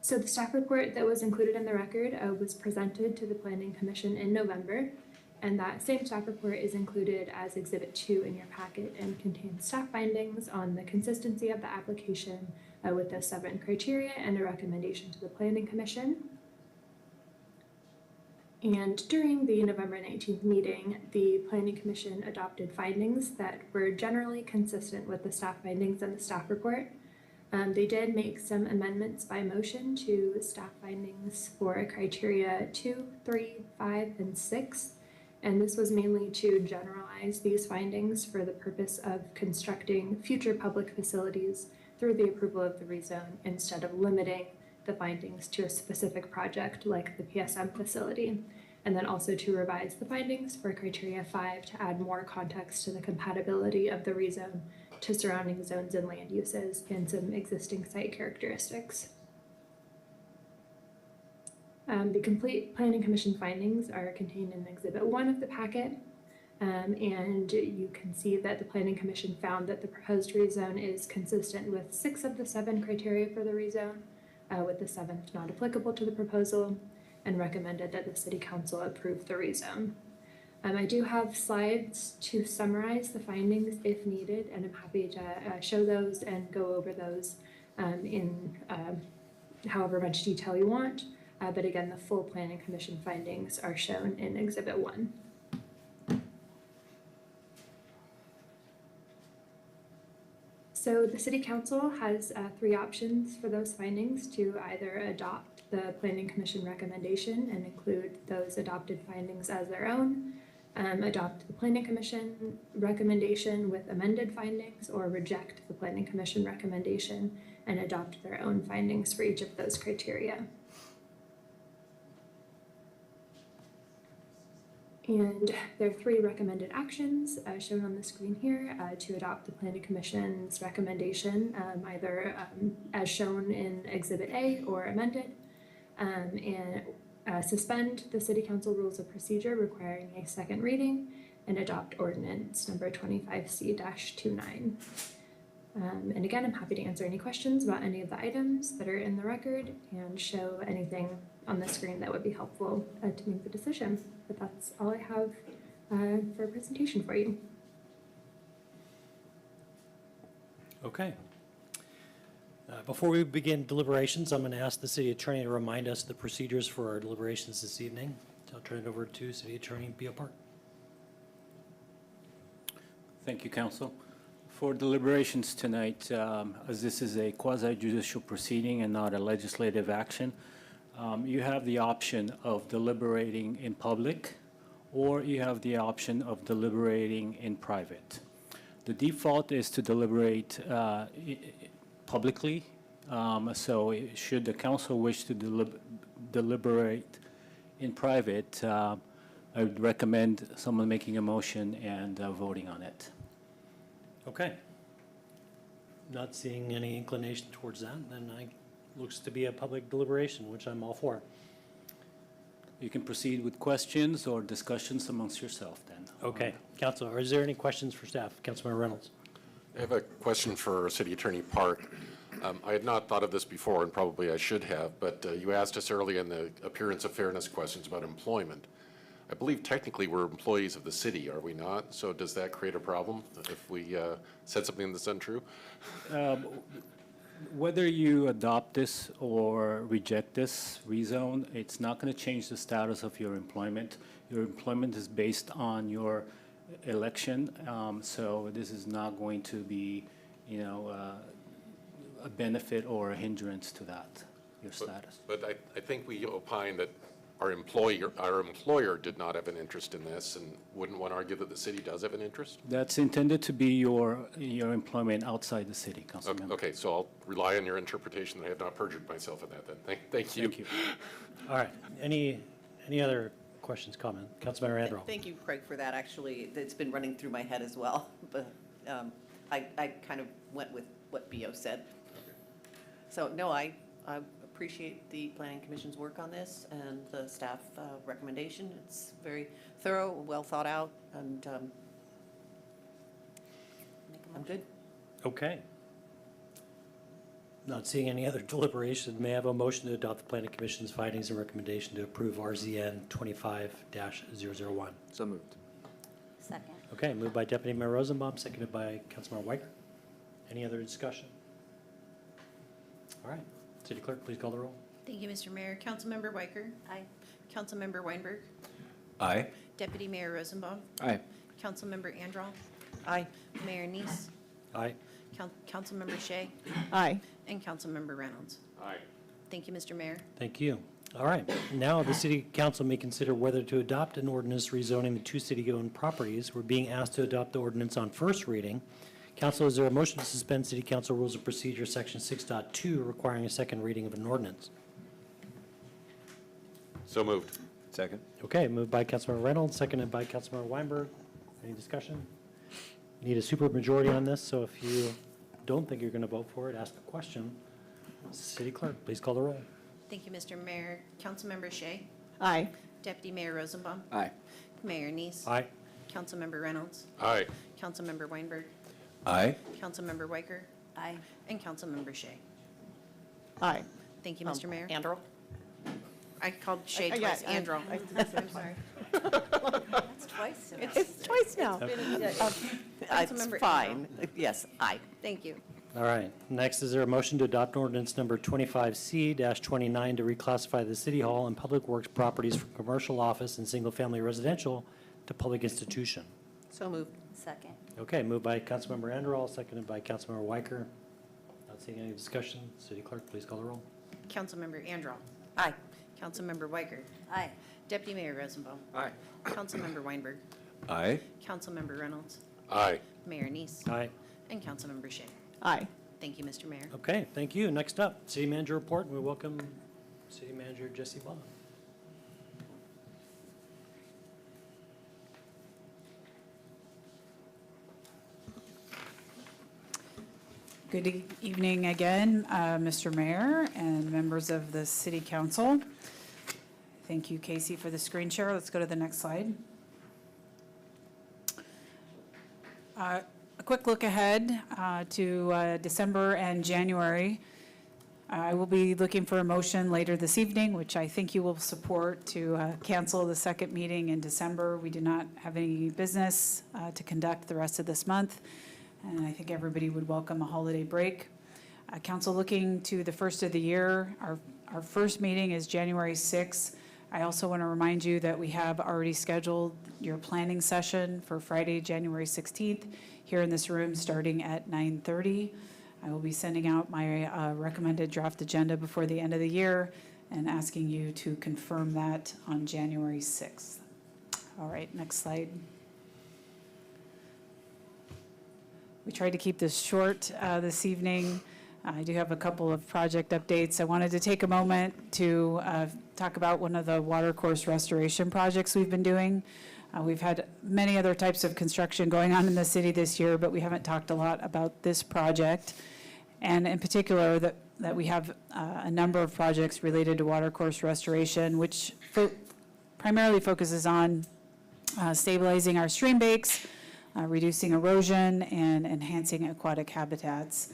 So the staff report that was included in the record was presented to the Planning Commission in November, and that same staff report is included as Exhibit 2 in your packet and contains staff findings on the consistency of the application with the 7 criteria and a recommendation to the Planning Commission. And during the November 19th meeting, the Planning Commission adopted findings that were generally consistent with the staff findings in the staff report. They did make some amendments by motion to staff findings for criteria 2, 3, 5, and 6. And this was mainly to generalize these findings for the purpose of constructing future public facilities through the approval of the rezone, instead of limiting the findings to a specific project like the PSM facility, and then also to revise the findings for criteria 5 to add more context to the compatibility of the rezone to surrounding zones and land uses and some existing site characteristics. The complete Planning Commission findings are contained in Exhibit 1 of the packet. And you can see that the Planning Commission found that the proposed rezone is consistent with 6 of the 7 criteria for the rezone, with the 7th not applicable to the proposal, and recommended that the City Council approve the rezone. I do have slides to summarize the findings if needed, and I'm happy to show those and go over those in however much detail you want. But again, the full Planning Commission findings are shown in Exhibit 1. So the City Council has 3 options for those findings: to either adopt the Planning Commission recommendation and include those adopted findings as their own, adopt the Planning Commission recommendation with amended findings, or reject the Planning Commission recommendation and adopt their own findings for each of those criteria. And there are 3 recommended actions shown on the screen here to adopt the Planning Commission's recommendation, either as shown in Exhibit A or amended, and suspend the City Council Rules of Procedure requiring a second reading, and adopt Ordinance number 25C-29. And again, I'm happy to answer any questions about any of the items that are in the record and show anything on the screen that would be helpful to make the decision. But that's all I have for a presentation for you. Okay. Before we begin deliberations, I'm going to ask the City Attorney to remind us the procedures for our deliberations this evening. So I'll turn it over to City Attorney Beal Park. Thank you, Council. For deliberations tonight, as this is a quasi-judicial proceeding and not a legislative action, you have the option of deliberating in public, or you have the option of deliberating in private. The default is to deliberate publicly, so should the council wish to deliberate in private, I would recommend someone making a motion and voting on it. Okay. Not seeing any inclination towards that, then looks to be a public deliberation, which I'm all for. You can proceed with questions or discussions amongst yourself then. Okay. Council, is there any questions for staff? Councilmember Reynolds. I have a question for City Attorney Park. I had not thought of this before, and probably I should have, but you asked us early in the appearance of fairness questions about employment. I believe technically we're employees of the city, are we not? So does that create a problem if we said something that's untrue? Whether you adopt this or reject this rezone, it's not going to change the status of your employment. Your employment is based on your election, so this is not going to be, a benefit or a hindrance to that, your status. But I think we opine that our employer did not have an interest in this, and wouldn't one argue that the city does have an interest? That's intended to be your employment outside the city, Councilmember. Okay, so I'll rely on your interpretation that I have not perjured myself in that then. Thank you. Thank you. All right. Any other questions, comment? Councilmember Andrew. Thank you, Craig, for that. Actually, it's been running through my head as well, but I kind of went with what BO said. So no, I appreciate the Planning Commission's work on this and the staff recommendation. It's very thorough, well thought out, and I'm good. Okay. Not seeing any other deliberation, may I have a motion to adopt the Planning Commission's findings and recommendation to approve RZN 25-001? So moved. Second. Okay, moved by Deputy Mayor Rosenbaum, seconded by Councilmember Weicker. Any other discussion? All right. City Clerk, please call the roll. Thank you, Mr. Mayor. Councilmember Weicker. Aye. Councilmember Weinberg. Aye. Deputy Mayor Rosenbaum. Aye. Councilmember Andral. Aye. Mayor Neese. Aye. Councilmember Hsieh. Aye. And Councilmember Reynolds. Aye. Thank you, Mr. Mayor. Thank you. All right. Now the City Council may consider whether to adopt an ordinance rezoning the 2 city-owned properties. We're being asked to adopt the ordinance on first reading. Council, is there a motion to suspend City Council Rules of Procedure, Section 6.2, requiring a second reading of an ordinance? So moved. Second. Okay, moved by Councilmember Reynolds, seconded by Councilmember Weinberg. Any discussion? Need a supermajority on this, so if you don't think you're going to vote for it, ask a question. City Clerk, please call the roll. Thank you, Mr. Mayor. Councilmember Hsieh. Aye. Deputy Mayor Rosenbaum. Aye. Mayor Neese. Aye. Councilmember Reynolds. Aye. Councilmember Weinberg. Aye. Councilmember Weicker. Aye. And Councilmember Hsieh. Aye. Thank you, Mr. Mayor. Andrew? I called Hsieh Yeah, twice, Andrew. I'm sorry. That's twice. It's twice now. It's Councilmember fine. Yes, aye. Thank you. All right. Next, is there a motion to adopt ordinance number 25C-29 to reclassify the City Hall and Public Works properties from commercial office and single-family residential to public institution? So moved. Second. Okay, moved by Councilmember Anderall, seconded by Councilmember Weicker. Not seeing any discussion. City Clerk, please call the roll. Councilmember Andral. Aye. Councilmember Weicker. Aye. Deputy Mayor Rosenbaum. Aye. Councilmember Weinberg. Aye. Councilmember Reynolds. Aye. Mayor Neese. Aye. And Councilmember Hsieh. Aye. Thank you, Mr. Mayor. Okay, thank you. Next up, City Manager report, and we welcome City Manager Jesse Bond. Good evening again, Mr. Mayor and members of the City Council. Thank you, Casey, for the screen share. Let's go to the next slide. A quick look ahead to December and January. I will be looking for a motion later this evening, which I think you will support, to cancel the second meeting in December. We do not have any business to conduct the rest of this month, and I think everybody would welcome a holiday break. Council looking to the first of the year. Our first meeting is January 6th. I also want to remind you that we have already scheduled your planning session for Friday, January 16th, here in this room, starting at 9:30. I will be sending out my recommended draft agenda before the end of the year and asking you to confirm that on January 6th. All right, next slide. We tried to keep this short this evening. I do have a couple of project updates. I wanted to take a moment to talk about one of the watercourse restoration projects we've been doing. We've had many other types of construction going on in the city this year, but we haven't talked a lot about this project. And in particular, that we have a number of projects related to watercourse restoration, which primarily focuses on stabilizing our stream banks, reducing erosion, and enhancing aquatic habitats.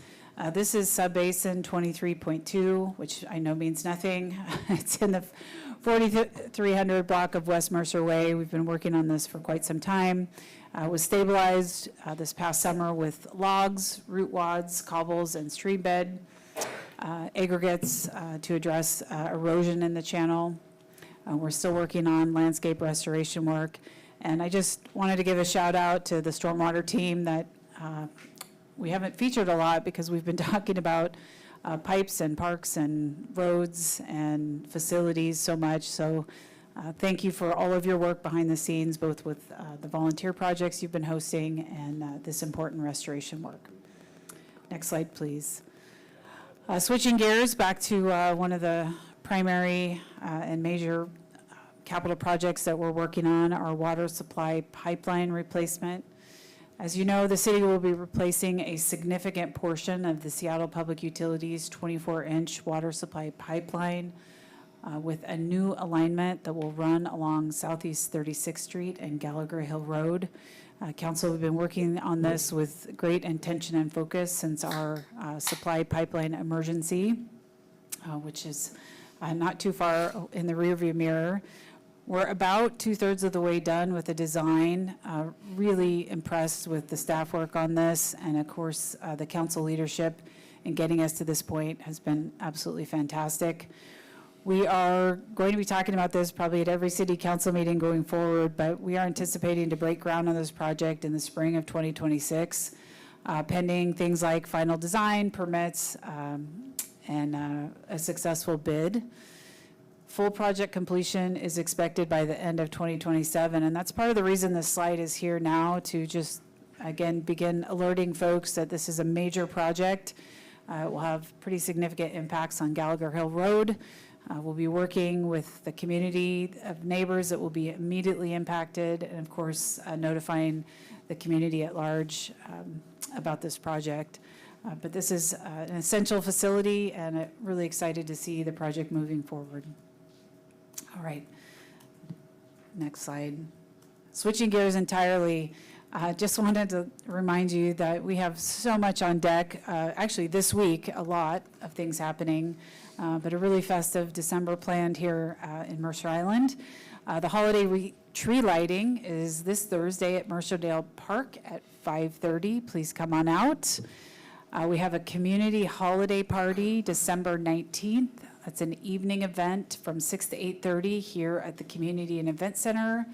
This is Subbasin 23.2, which I know means nothing. It's in the 4300 block of West Mercer Way. We've been working on this for quite some time. It was stabilized this past summer with logs, root wads, cobbles, and stream bed aggregates to address erosion in the channel. We're still working on landscape restoration work. And I just wanted to give a shout out to the stormwater team that we haven't featured a lot because we've been talking about pipes and parks and roads and facilities so much. So thank you for all of your work behind the scenes, both with the volunteer projects you've been hosting and this important restoration work. Next slide, please. Switching gears back to one of the primary and major capital projects that we're working on, our water supply pipeline replacement. As you know, the city will be replacing a significant portion of the Seattle Public Utilities 24-inch water supply pipeline with a new alignment that will run along Southeast 36th Street and Gallagher Hill Road. Council have been working on this with great intention and focus since our supply pipeline emergency, which is not too far in the rearview mirror. We're about 2/3 of the way done with the design. Really impressed with the staff work on this, and of course, the council leadership in getting us to this point has been absolutely fantastic. We are going to be talking about this probably at every city council meeting going forward, but we are anticipating to break ground on this project in the spring of 2026, pending things like final design, permits, and a successful bid. Full project completion is expected by the end of 2027, and that's part of the reason this slide is here now, to just, again, begin alerting folks that this is a major project. It will have pretty significant impacts on Gallagher Hill Road. We'll be working with the community of neighbors that will be immediately impacted, and of course, notifying the community at large about this project. But this is an essential facility, and really excited to see the project moving forward. All right. Next slide. Switching gears entirely, just wanted to remind you that we have so much on deck. Actually, this week, a lot of things happening, but a really festive December planned here in Mercer Island. The holiday tree lighting is this Thursday at Mercerdale Park at 5:30. Please come on out. We have a community holiday party December 19th. That's an evening event from 6 to 8:30 here at the Community and Event Center.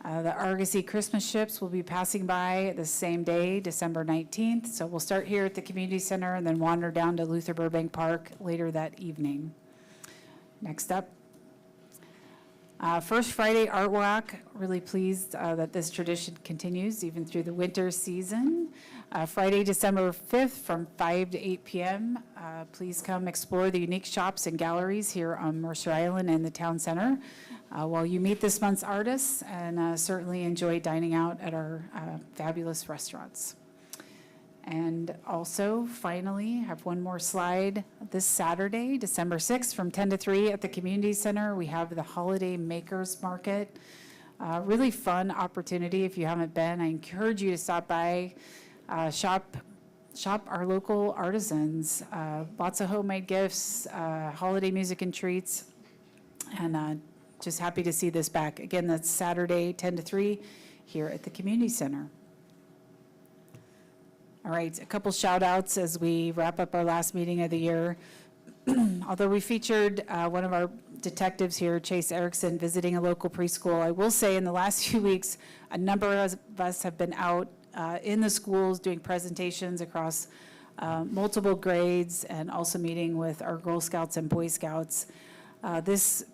The Argosy Christmas ships will be passing by the same day, December 19th. So we'll start here at the Community Center and then wander down to Luther Burbank Park later that evening. Next up. First Friday Art Walk, really pleased that this tradition continues even through the winter season. Friday, December 5th from 5 to 8 p.m. Please come explore the unique shops and galleries here on Mercer Island and the town center while you meet this month's artists, and certainly enjoy dining out at our fabulous restaurants. And also, finally, have one more slide. This Saturday, December 6th, from 10 to 3 at the Community Center, we have the Holiday Makers Market. Really fun opportunity. If you haven't been, I encourage you to stop by, shop our local artisans. Lots of homemade gifts, holiday music and treats, and just happy to see this back. Again, that's Saturday, 10 to 3, here at the Community Center. All right, a couple shout outs as we wrap up our last meeting of the year. Although we featured one of our detectives here, Hsieh Erickson, visiting a local preschool, I will say in the last few weeks, a number of us have been out in the schools doing presentations across multiple grades, and also meeting with our Girl Scouts and Boy Scouts. This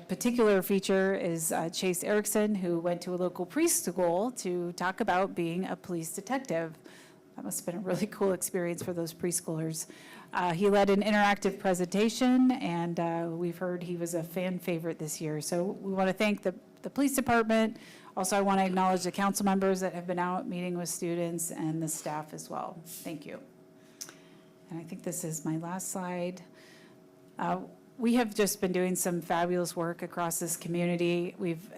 particular feature is Hsieh Erickson, who went to a local preschool to talk about being a police detective. That must have been a really cool experience for those preschoolers. He led an interactive presentation, and we've heard he was a fan favorite this year. So we want to thank the police department. Also, I want to acknowledge the council members that have been out meeting with students and the staff as well. Thank you. And I think this is my last slide. We have just been doing some fabulous work across this community. We've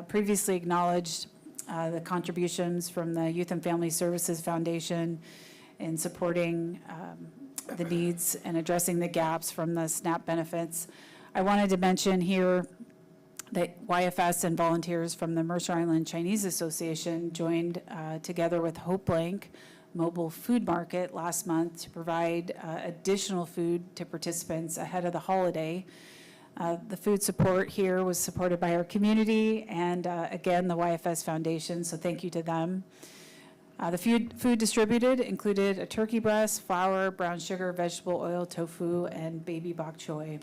previously acknowledged the contributions from the Youth and Family Services Foundation in supporting the needs and addressing the gaps from the SNAP benefits. I wanted to mention here that YFS and volunteers from the Mercer Island Chinese Association joined together with Hope Blank Mobile Food Market last month to provide additional food to participants ahead of the holiday. The food support here was supported by our community and, again, the YFS Foundation, so thank you to them. The food distributed included a turkey breast, flour, brown sugar, vegetable oil, tofu, and baby bok choy.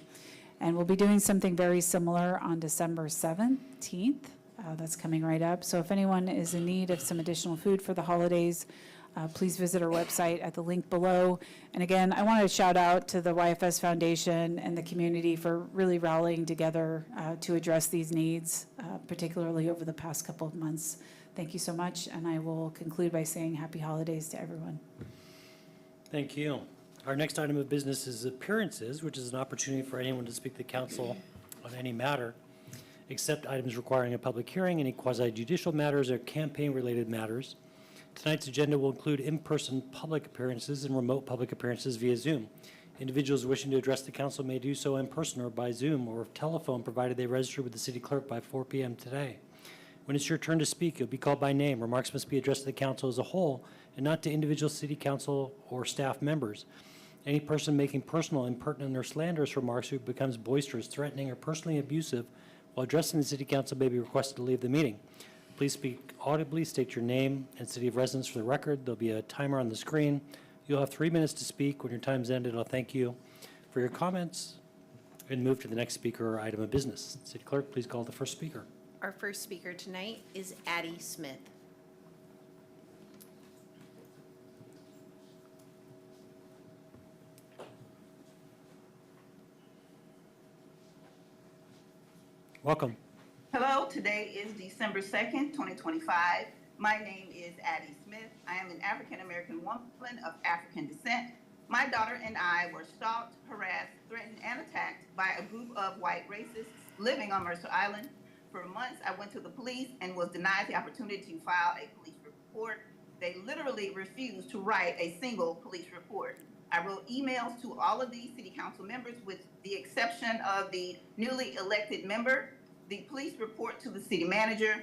And we'll be doing something very similar on December 17th. That's coming right up. So if anyone is in need of some additional food for the holidays, please visit our website at the link below. And again, I want to shout out to the YFS Foundation and the community for really rallying together to address these needs, particularly over the past couple of months. Thank you so much, and I will conclude by saying happy holidays to everyone. Thank you. Our next item of business is appearances, which is an opportunity for anyone to speak to the council on any matter, except items requiring a public hearing, any quasi-judicial matters, or campaign-related matters. Tonight's agenda will include in-person public appearances and remote public appearances via Zoom. Individuals wishing to address the council may do so in person or by Zoom or telephone, provided they register with the city clerk by 4 p.m. today. When it's your turn to speak, you'll be called by name. Remarks must be addressed to the council as a whole and not to individual city council or staff members. Any person making personal, impertinent, or slanderous remarks who becomes boisterous, threatening, or personally abusive while addressing the city council may be requested to leave the meeting. Please speak audibly, state your name and city of residence for the record. There'll be a timer on the screen. You'll have 3 minutes to speak. When your time's ended, I'll thank you for your comments and move to the next speaker or item of business. City Clerk, please call the first speaker. Our first speaker tonight is Addie Smith. Welcome. Hello, today is December 2nd, 2025. My name is Addie Smith. I am an African-American woman of African descent. My daughter and I were stalked, harassed, threatened, and attacked by a group of white racists living on Mercer Island. For months, I went to the police and was denied the opportunity to file a police report. They literally refused to write a single police report. I wrote emails to all of these city council members with the exception of the newly elected member. The police report to the city manager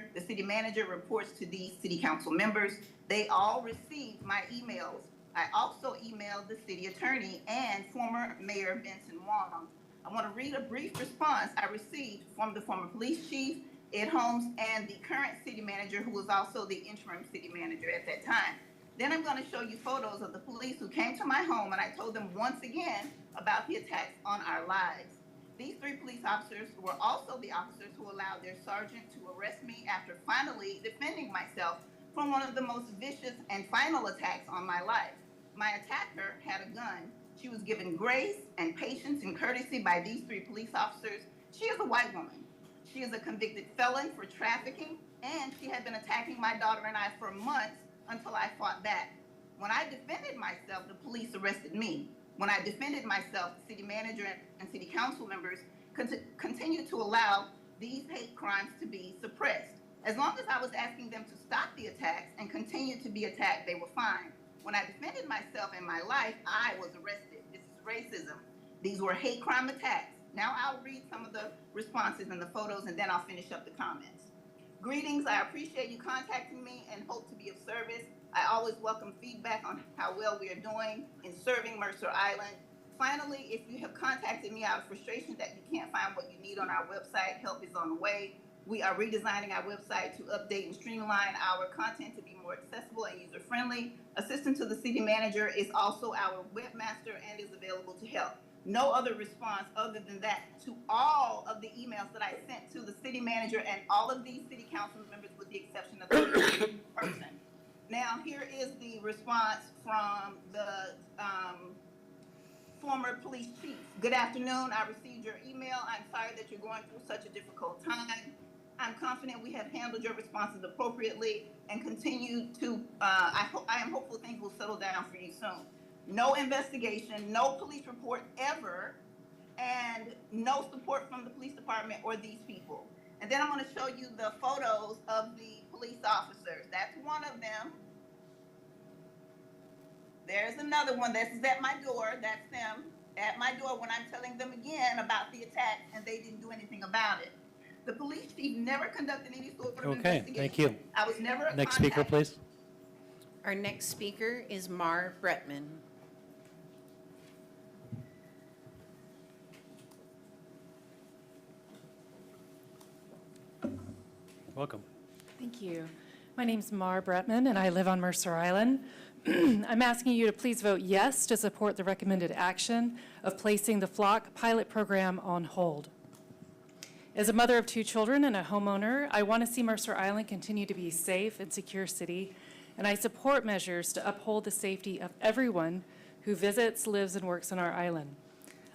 reports to these city council members. They all received my emails. I also emailed the city attorney and former Mayor Benson Wong. I want to read a brief response I received from the former police chief, Ed Holmes, and the current city manager, who was also the interim city manager at that time. Then I'm going to show you photos of the police who came to my home, and I told them once again about the attacks on our lives. These 3 police officers were also the officers who allowed their sergeant to arrest me after finally defending myself from one of the most vicious and final attacks on my life. My attacker had a gun. She was given grace and patience and courtesy by these 3 police officers. She is a white woman. She is a convicted felon for trafficking, and she had been attacking my daughter and I for months until I fought back. When I defended myself, the police arrested me. When I defended myself, the city manager and city council members continued to allow these hate crimes to be suppressed. As long as I was asking them to stop the attacks and continue to be attacked, they were fine. When I defended myself and my life, I was arrested. This is racism. These were hate crime attacks. Now I'll read some of the responses and the photos, and then I'll finish up the comments. Greetings, I appreciate you contacting me and hope to be of service. I always welcome feedback on how well we are doing in serving Mercer Island. Finally, if you have contacted me out of frustration that you can't find what you need on our website, help is on the way. We are redesigning our website to update and streamline our content to be more accessible and user-friendly. Assistant to the city manager is also our webmaster and is available to help. No other response other than that to all of the emails that I sent to the city manager and all of these city council members with the exception of the person. Now, here is the response from the former police chief. Good afternoon. I received your email. I'm sorry that you're going through such a difficult time. I'm confident we have handled your responses appropriately and continue to, I am hopeful things will settle down for you soon. No investigation, no police report ever, and no support from the police department or these people. And then I'm going to show you the photos of the police officers. That's one of them. There's another one. This is at my door. That's them at my door when I'm telling them again about the attack, and they didn't do anything about it. The police chief never conducted any sort of investigation. Okay, thank you. I was never Next speaker, please. Our next speaker is Mar Bretman. Welcome. Thank you. My name's Mar Bretman, and I live on Mercer Island. I'm asking you to please vote yes to support the recommended action of placing the flock pilot program on hold. As a mother of 2 children and a homeowner, I want to see Mercer Island continue to be a safe and secure city, and I support measures to uphold the safety of everyone who visits, lives, and works on our island.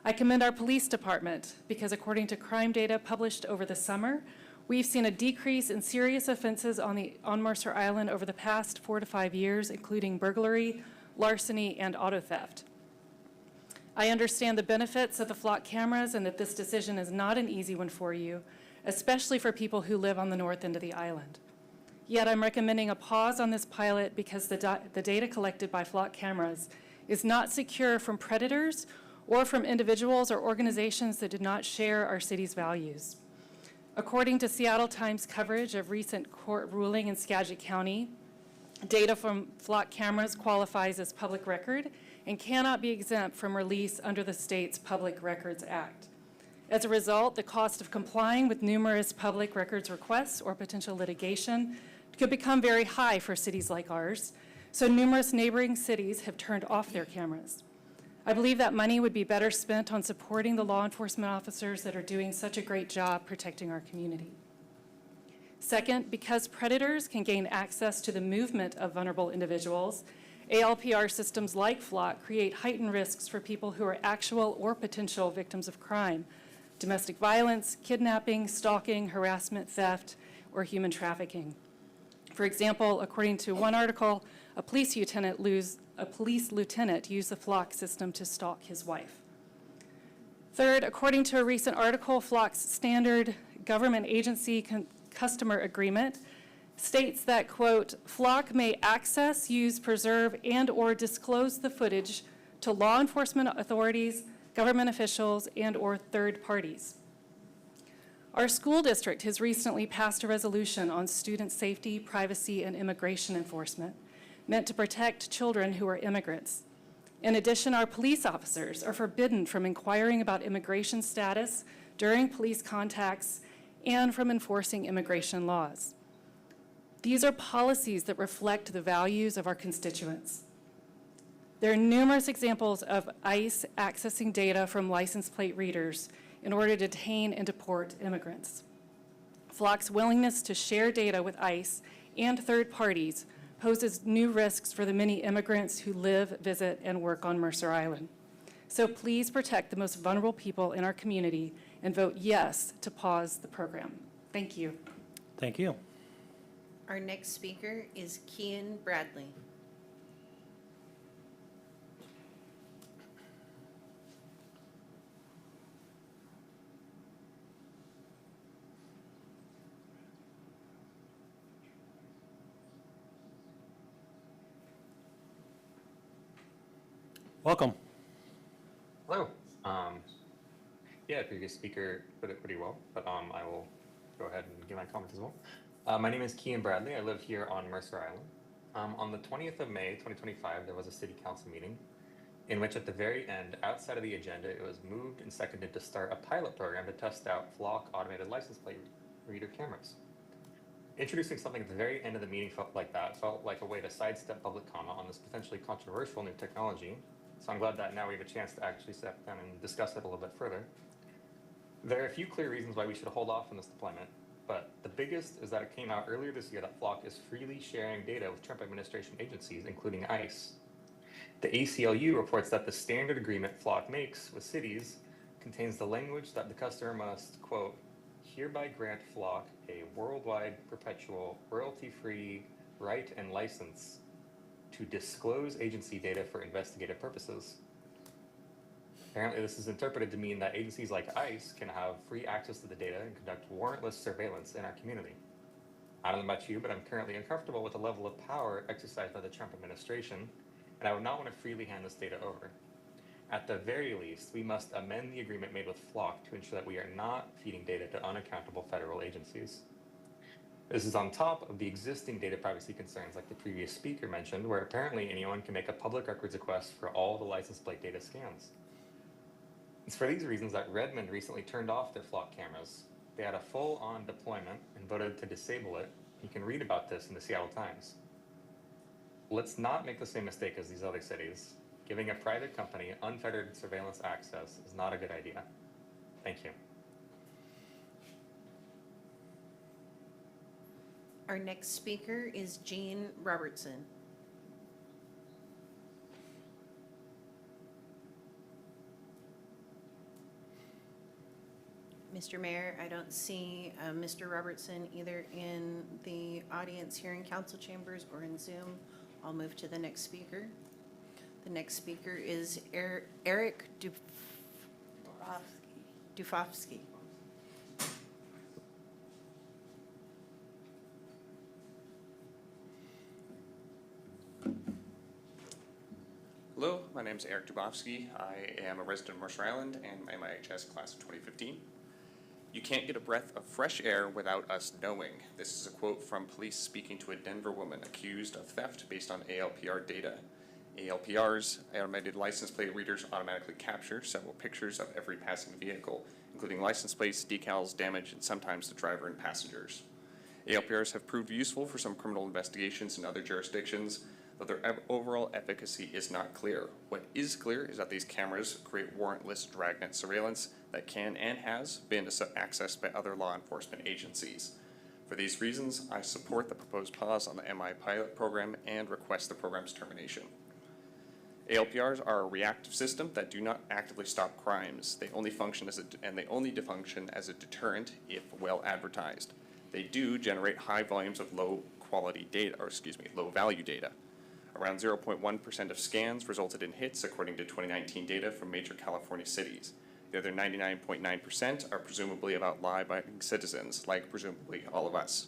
I commend our police department because according to crime data published over the summer, we've seen a decrease in serious offenses on Mercer Island over the past 4 to 5 years, including burglary, larceny, and auto theft. I understand the benefits of the flock cameras and that this decision is not an easy one for you, especially for people who live on the north end of the island. Yet I'm recommending a pause on this pilot because the data collected by flock cameras is not secure from predators or from individuals or organizations that do not share our city's values. According to Seattle Times coverage of recent court ruling in Skagit County, data from flock cameras qualifies as public record and cannot be exempt from release under the state's Public Records Act. As a result, the cost of complying with numerous public records requests or potential litigation could become very high for cities like ours, so numerous neighboring cities have turned off their cameras. I believe that money would be better spent on supporting the law enforcement officers that are doing such a great job protecting our community. Second, because predators can gain access to the movement of vulnerable individuals, ALPR systems like Flock create heightened risks for people who are actual or potential victims of crime, domestic violence, kidnapping, stalking, harassment, theft, or human trafficking. For example, according to one article, a police lieutenant used the flock system to stalk his wife. Third, according to a recent article, Flock's standard government agency customer agreement states that, quote, Flock may access, use, preserve, and/or disclose the footage to law enforcement authorities, government officials, and/or third parties. Our school district has recently passed a resolution on student safety, privacy, and immigration enforcement meant to protect children who are immigrants. In addition, our police officers are forbidden from inquiring about immigration status during police contacts and from enforcing immigration laws. These are policies that reflect the values of our constituents. There are numerous examples of ICE accessing data from license plate readers in order to detain and deport immigrants. Flock's willingness to share data with ICE and third parties poses new risks for the many immigrants who live, visit, and work on Mercer Island. So please protect the most vulnerable people in our community and vote yes to pause the program. Thank you. Thank you. Our next speaker is Kian Bradley. Welcome. Hello. Yeah, previous speaker put it pretty well, but I will go ahead and give my comments as well. My name is Kian Bradley. I live here on Mercer Island. On the 20th of May, 2025, there was a city council meeting in which at the very end, outside of the agenda, it was moved and seconded to start a pilot program to test out Flock automated license plate reader cameras. Introducing something at the very end of the meeting felt like a way to sidestep public comment on this potentially controversial new technology. So I'm glad that now we have a chance to actually sit down and discuss it a little bit further. There are a few clear reasons why we should hold off on this deployment, but the biggest is that it came out earlier this year that Flock is freely sharing data with Trump administration agencies, including ICE. The ACLU reports that the standard agreement Flock makes with cities contains the language that the customer must, quote, hereby grant Flock a worldwide, perpetual, royalty-free right and license to disclose agency data for investigative purposes. Apparently, this is interpreted to mean that agencies like ICE can have free access to the data and conduct warrantless surveillance in our community. I don't know about you, but I'm currently uncomfortable with the level of power exercised by the Trump administration, and I would not want to freely hand this data over. At the very least, we must amend the agreement made with Flock to ensure that we are not feeding data to unaccountable federal agencies. This is on top of the existing data privacy concerns like the previous speaker mentioned, where apparently anyone can make a public records request for all the license plate data scans. It's for these reasons that Redmond recently turned off their Flock cameras. They had a full-on deployment and voted to disable it. You can read about this in the Seattle Times. Let's not make the same mistake as these other cities. Giving a private company unfettered surveillance access is not a good idea. Thank you. Our next speaker is Jean Robertson. Mr. Mayor, I don't see Mr. Robertson either in the audience here in council chambers or in Zoom. I'll move to the next speaker. The next speaker is Eric Dufofsky. Hello, my name is Eric Dubofsky. I am a resident of Mercer Island and MIHS class of 2015. You can't get a breath of fresh air without us knowing. This is a quote from police speaking to a Denver woman accused of theft based on ALPR data. ALPRs, automated license plate readers, automatically capture several pictures of every passing vehicle, including license plates, decals, damage, and sometimes the driver and passengers. ALPRs have proved useful for some criminal investigations in other jurisdictions, though their overall efficacy is not clear. What is clear is that these cameras create warrantless dragnet surveillance that can and has been accessed by other law enforcement agencies. For these reasons, I support the proposed pause on the MI pilot program and request the program's termination. ALPRs are a reactive system that do not actively stop crimes. They only function as a deterrent if well advertised. they do generate high volumes of low-quality data, or excuse me, low-value data. Around 0.1% of scans resulted in hits, according to 2019 data from major California cities. The other 99.9% are presumably about law-abiding citizens, like presumably all of us.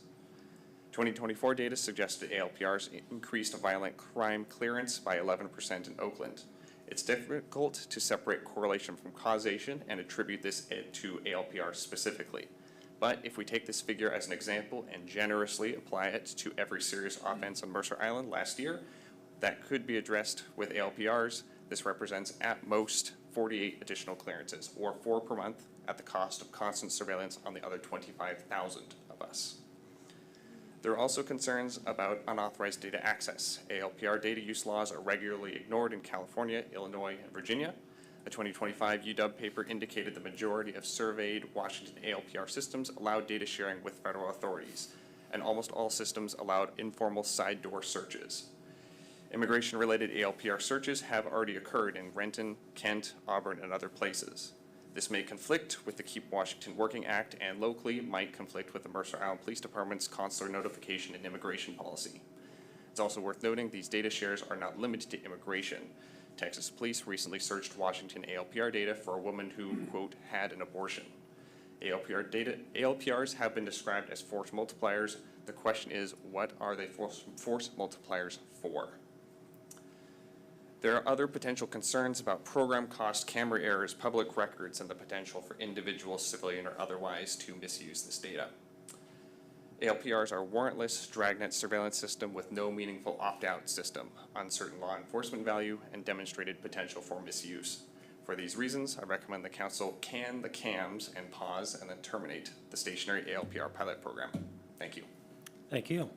2024 data suggested ALPRs increased violent crime clearance by 11% in Oakland. It's difficult to separate correlation from causation and attribute this to ALPR specifically. But if we take this figure as an example and generously apply it to every serious offense on Mercer Island last year, that could be addressed with ALPRs. This represents at most 48 additional clearances, or 4 per month, at the cost of constant surveillance on the other 25,000 of us. There are also concerns about unauthorized data access. ALPR data use laws are regularly ignored in California, Illinois, and Virginia. A 2025 UW paper indicated the majority of surveyed Washington ALPR systems allowed data sharing with federal authorities, and almost all systems allowed informal side door searches. Immigration-related ALPR searches have already occurred in Renton, Kent, Auburn, and other places. This may conflict with the Keep Washington Working Act and locally might conflict with the Mercer Island Police Department's consular notification and immigration policy. It's also worth noting these data shares are not limited to immigration. Texas police recently searched Washington ALPR data for a woman who, quote, had an abortion. ALPRs have been described as force multipliers. The question is, what are they force multipliers for? There are other potential concerns about program cost, camera errors, public records, and the potential for individuals, civilian or otherwise, to misuse this data. ALPRs are warrantless, dragnet surveillance system with no meaningful opt-out system, uncertain law enforcement value, and demonstrated potential for misuse. For these reasons, I recommend the council can the CAMs and pause and then terminate the stationary ALPR pilot program. Thank you. Thank you.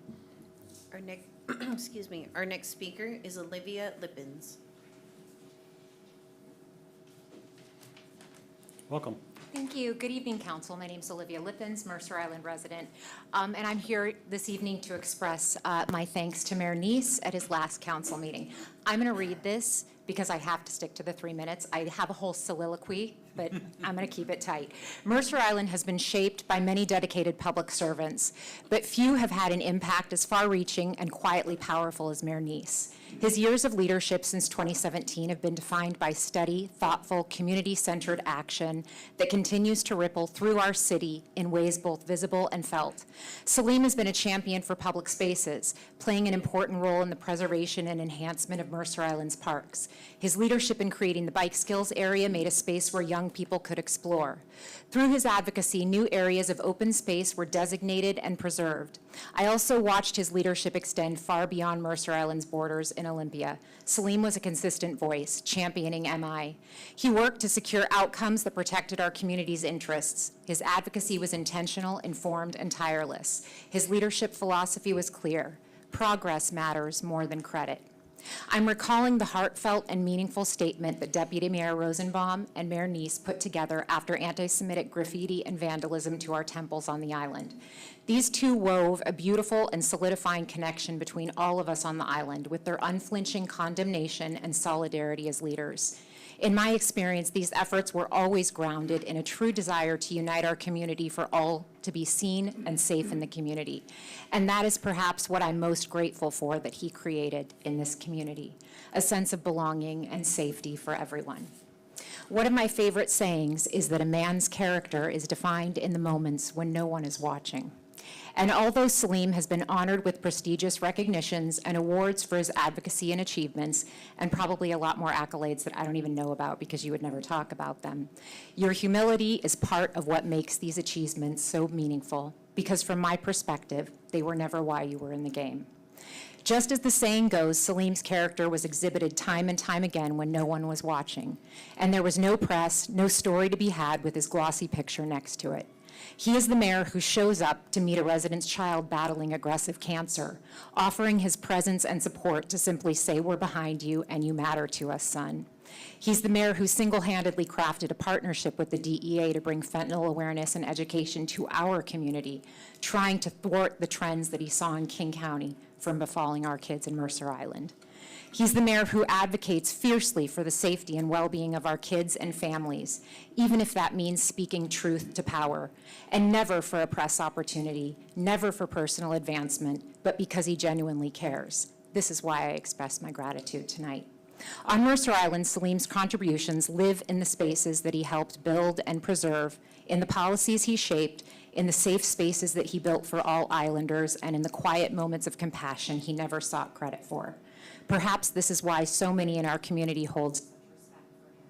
Our next, excuse me, our next speaker is Olivia Lippens. Welcome. Thank you. Good evening, Council. My name is Olivia Lippens, Mercer Island resident, and I'm here this evening to express my thanks to Mayor Hsieh at his last council meeting. I'm going to read this because I have to stick to the 3 minutes. I have a whole soliloquy, but I'm going to keep it tight. Mercer Island has been shaped by many dedicated public servants, but few have had an impact as far-reaching and quietly powerful as Mayor Hsieh. His years of leadership since 2017 have been defined by steady, thoughtful, community-centered action that continues to ripple through our city in ways both visible and felt. Salim has been a champion for public spaces, playing an important role in the preservation and enhancement of Mercer Island's parks. His leadership in creating the bike skills area made a space where young people could explore. Through his advocacy, new areas of open space were designated and preserved. I also watched his leadership extend far beyond Mercer Island's borders in Olympia. Salim was a consistent voice, championing MI. He worked to secure outcomes that protected our community's interests. His advocacy was intentional, informed, and tireless. His leadership philosophy was clear. Progress matters more than credit. I'm recalling the heartfelt and meaningful statement that Deputy Mayor Rosenbaum and Mayor Hsieh put together after anti-Semitic graffiti and vandalism to our temples on the island. These two wove a beautiful and solidifying connection between all of us on the island with their unflinching condemnation and solidarity as leaders. In my experience, these efforts were always grounded in a true desire to unite our community for all to be seen and safe in the community. And that is perhaps what I'm most grateful for that he created in this community, a sense of belonging and safety for everyone. One of my favorite sayings is that a man's character is defined in the moments when no one is watching. And although Salim has been honored with prestigious recognitions and awards for his advocacy and achievements, and probably a lot more accolades that I don't even know about because you would never talk about them, your humility is part of what makes these achievements so meaningful, because from my perspective, they were never why you were in the game. Just as the saying goes, Salim's character was exhibited time and time again when no one was watching, and there was no press, no story to be had with his glossy picture next to it. He is the mayor who shows up to meet a resident's child battling aggressive cancer, offering his presence and support to simply say, "We're behind you and you matter to us, son." He's the mayor who single-handedly crafted a partnership with the DEA to bring fentanyl awareness and education to our community, trying to thwart the trends that he saw in King County from befalling our kids in Mercer Island. He's the mayor who advocates fiercely for the safety and well-being of our kids and families, even if that means speaking truth to power, and never for a press opportunity, never for personal advancement, but because he genuinely cares. This is why I express my gratitude tonight. On Mercer Island, Salim's contributions live in the spaces that he helped build and preserve, in the policies he shaped, in the safe spaces that he built for all islanders, and in the quiet moments of compassion he never sought credit for. Perhaps this is why so many in our community hold respect for him,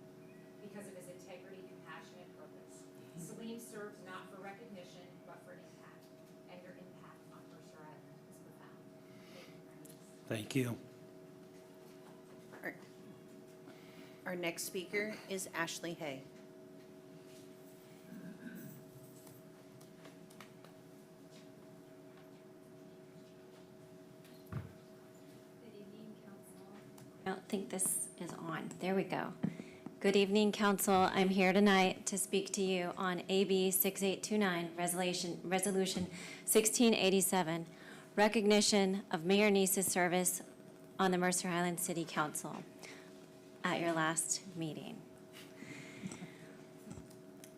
because of his integrity, compassion, and purpose. Salim served not for recognition, but for impact, and your impact on Mercer Island is profound. Thank you, Bernice. Thank you. Our next speaker is Hsieh. I don't think this is on. There we go. Good evening, Council. I'm here tonight to speak to you on AB 6829, Resolution 1687, recognition of Mayor Hsieh's service on the Mercer Island City Council at your last meeting.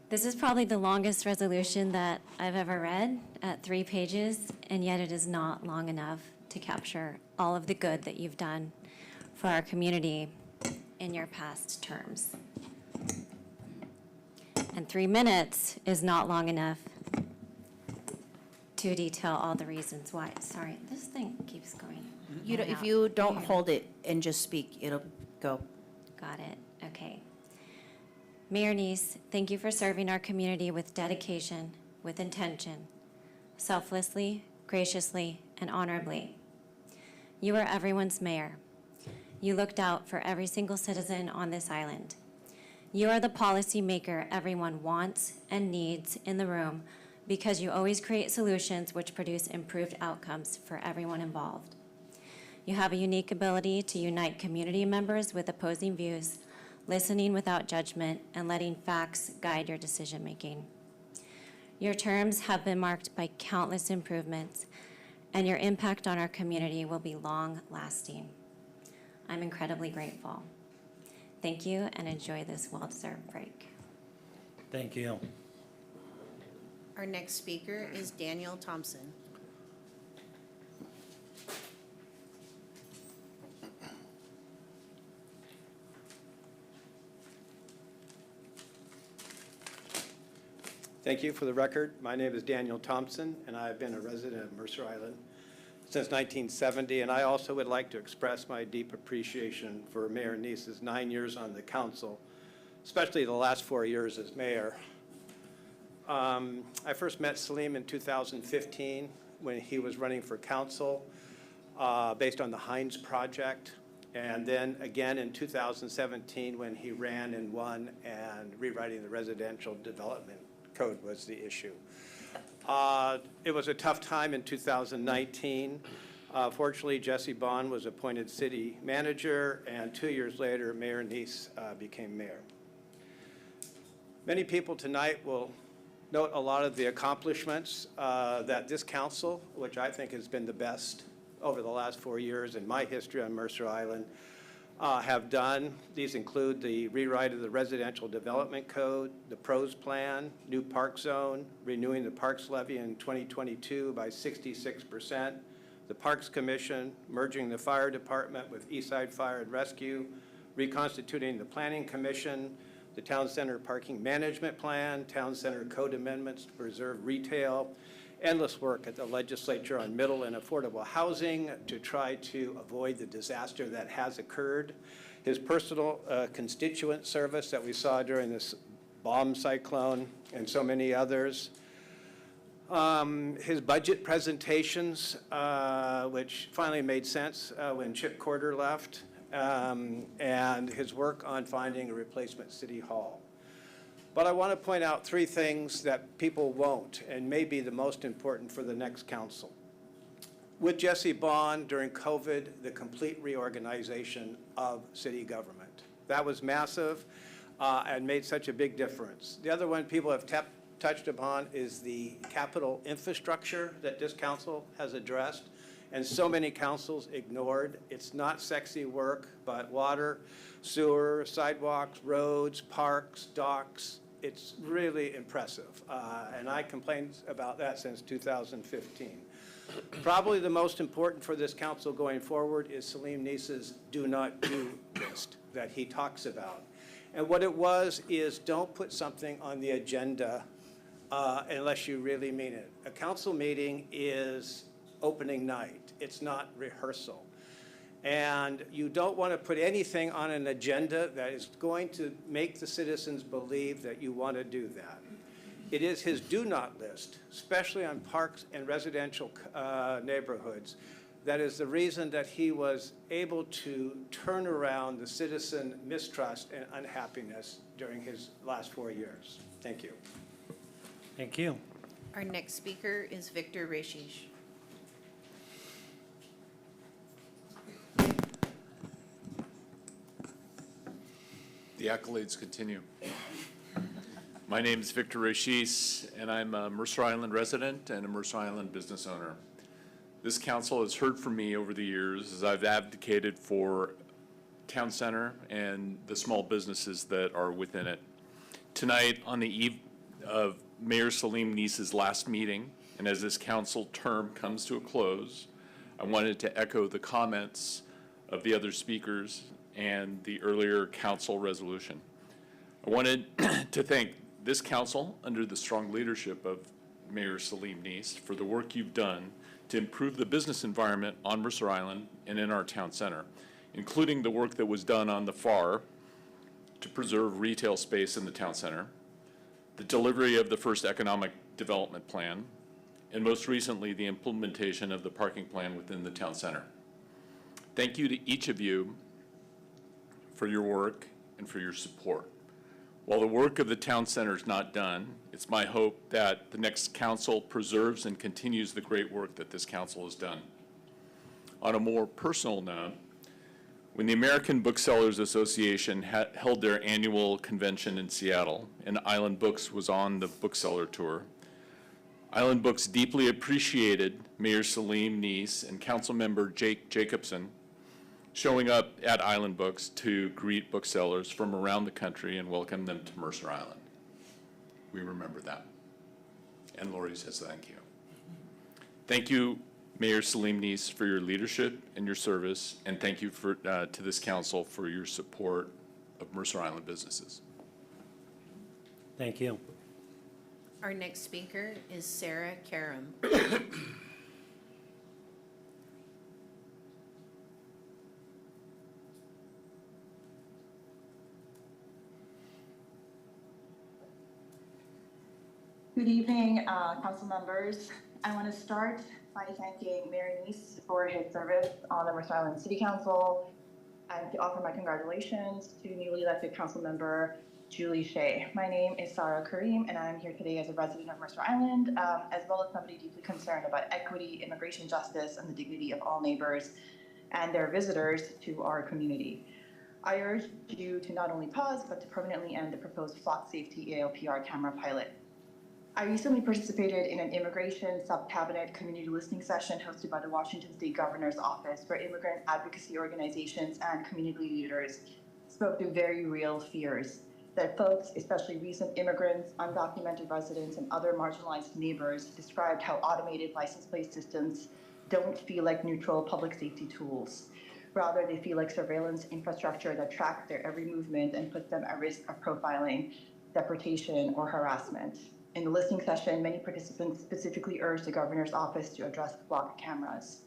This is probably the longest resolution that I've ever read at 3 pages, and yet it is not long enough to capture all of the good that you've done for our community in your past terms. And 3 minutes is not long enough to detail all the reasons why. Sorry, this thing keeps going. You don't, in if and you out. don't hold it and just speak, it'll go. Got it, okay. Mayor Hsieh, thank you for serving our community with dedication, with intention, selflessly, graciously, and honorably. You are everyone's mayor. You looked out for every single citizen on this island. You are the policy maker everyone wants and needs in the room because you always create solutions which produce improved outcomes for everyone involved. You have a unique ability to unite community members with opposing views, listening without judgment, and letting facts guide your decision-making. Your terms have been marked by countless improvements, and your impact on our community will be long-lasting. I'm incredibly grateful. Thank you, and enjoy this well-deserved break. Thank you. Our next speaker is Daniel Thompson. Thank you. For the record, my name is Daniel Thompson, and I've been a resident of Mercer Island since 1970, and I also would like to express my deep appreciation for Mayor Hsieh's 9 years on the council, especially the last 4 years as mayor. I first met Salim in 2015 when he was running for council based on the Hines project, and then again in 2017 when he ran and won, and rewriting the residential development code was the issue. It was a tough time in 2019. Fortunately, Jesse Bond was appointed city manager, and 2 years later, Mayor Hsieh became mayor. Many people tonight will note a lot of the accomplishments that this council, which I think has been the best over the last 4 years in my history on Mercer Island, have done. These include the rewrite of the residential development code, the PROS plan, new park zone, renewing the parks levy in 2022 by 66%, the Parks Commission, merging the fire department with Eastside Fire and Rescue, reconstituting the Planning Commission, the Town Center Parking Management Plan, Town Center Code amendments to preserve retail, endless work at the legislature on middle and affordable housing to try to avoid the disaster that has occurred. His personal constituent service that we saw during this bomb cyclone and so many others. His budget presentations, which finally made sense when Chip Corder left, and his work on finding a replacement city hall. But I want to point out 3 things that people won't, and may be the most important for the next council. With Jesse Bond during COVID, the complete reorganization of city government. That was massive and made such a big difference. The other one people have touched upon is the capital infrastructure that this council has addressed and so many councils ignored. It's not sexy work, but water, sewer, sidewalks, roads, parks, docks, it's really impressive. And I complained about that since 2015. Probably the most important for this council going forward is Salim Nice's do not do list that he talks about. And what it was is don't put something on the agenda unless you really mean it. A council meeting is opening night. It's not rehearsal. And you don't want to put anything on an agenda that is going to make the citizens believe that you want to do that. It is his do not list, especially on parks and residential neighborhoods. That is the reason that he was able to turn around the citizen mistrust and unhappiness during his last 4 years. Thank you. Thank you. Our next speaker is Victor Hsieh. The accolades continue. My name is Victor Hsieh, and I'm a Mercer Island resident and a Mercer Island business owner. This council has heard from me over the years as I've advocated for town center and the small businesses that are within it. Tonight, on the eve of Mayor Salim Nice's last meeting, and as this council term comes to a close, I wanted to echo the comments of the other speakers and the earlier council resolution. I wanted to thank this council, under the strong leadership of Mayor Salim Nice, for the work you've done to improve the business environment on Mercer Island and in our town center, including the work that was done on the FAR to preserve retail space in the town center, the delivery of the first economic development plan, and most recently, the implementation of the parking plan within the town center. Thank you to each of you for your work and for your support. While the work of the town center is not done, it's my hope that the next council preserves and continues the great work that this council has done. On a more personal note, when the American Booksellers Association held their annual convention in Seattle and Island Books was on the bookseller tour, Island Books deeply appreciated Mayor Salim Nice and Councilmember Jake Jacobson showing up at Island Books to greet booksellers from around the country and welcome them to Mercer Island. We remember that. And Lori says thank you. Thank you, Mayor Salim Nice, for your leadership and your service, and thank you to this council for your support of Mercer Island businesses. Thank you. Our next speaker is Sarah Karam. Good evening, council members. I want to start by thanking Mayor Nice for his service on the Mercer Island City Council and to offer my congratulations to newly elected council member Julie Hsieh. My name is Sarah Karim, and I'm here today as a resident of Mercer Island, as well as somebody deeply concerned about equity, immigration justice, and the dignity of all neighbors and their visitors to our community. I urge you to not only pause, but to permanently end the proposed flock safety ALPR camera pilot. I recently participated in an immigration sub-cabinet community listening session hosted by the Washington State Governor's Office, where immigrant advocacy organizations and community leaders spoke to very real fears that folks, especially recent immigrants, undocumented residents, and other marginalized neighbors, described how automated license plate systems don't feel like neutral public safety tools. Rather, they feel like surveillance infrastructure that tracks their every movement and puts them at risk of profiling, deportation, or harassment. In the listening session, many participants specifically urged the governor's office to address flock cameras.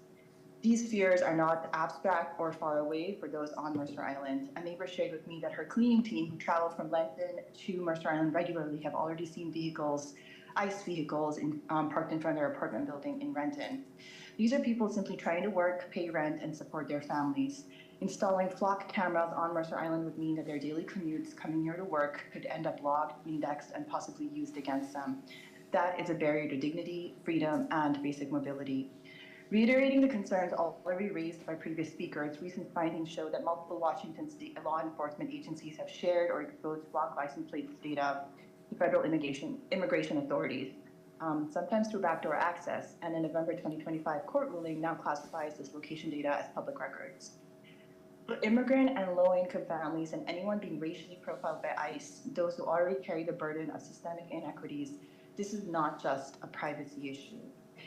These fears are not abstract or far away for those on Mercer Island. A neighbor shared with me that her cleaning team, who travel from London to Mercer Island regularly, have already seen vehicles, ICE vehicles, parked in front of their apartment building in Renton. These are people simply trying to work, pay rent, and support their families. Installing flock cameras on Mercer Island would mean that their daily commutes coming here to work could end up logged, indexed, and possibly used against them. That is a barrier to dignity, freedom, and basic mobility. Reiterating the concerns already raised by previous speakers, recent findings show that multiple Washington state law enforcement agencies have shared or exposed flock license plates data to federal immigration authorities. sometimes through backdoor access, and a November 2025 court ruling now classifies this location data as public records. For immigrant and low-income families and anyone being racially profiled by ICE, those who already carry the burden of systemic inequities, this is not just a privacy issue.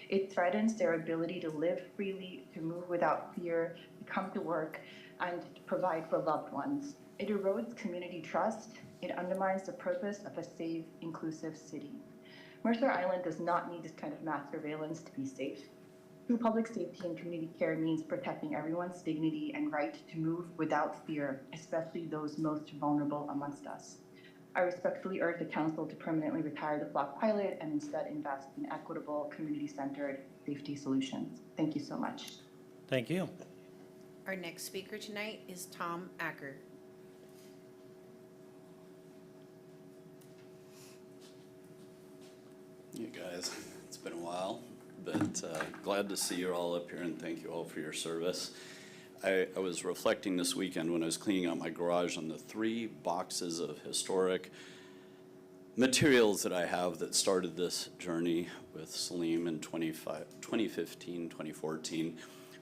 It threatens their ability to live freely, to move without fear, to come to work, and to provide for loved ones. It erodes community trust. It undermines the purpose of a safe, inclusive city. Mercer Island does not need this kind of mass surveillance to be safe. True public safety and community care means protecting everyone's dignity and right to move without fear, especially those most vulnerable amongst us. I respectfully urge the council to permanently retire the flock pilot and instead invest in equitable, community-centered safety solutions. Thank you so much. Thank you. Our next speaker tonight is Tom Acker. You guys, it's been a while, but glad to see you all up here, and thank you all for your service. I was reflecting this weekend when I was cleaning out my garage on the 3 boxes of historic materials that I have that started this journey with Salim in 2015, 2014,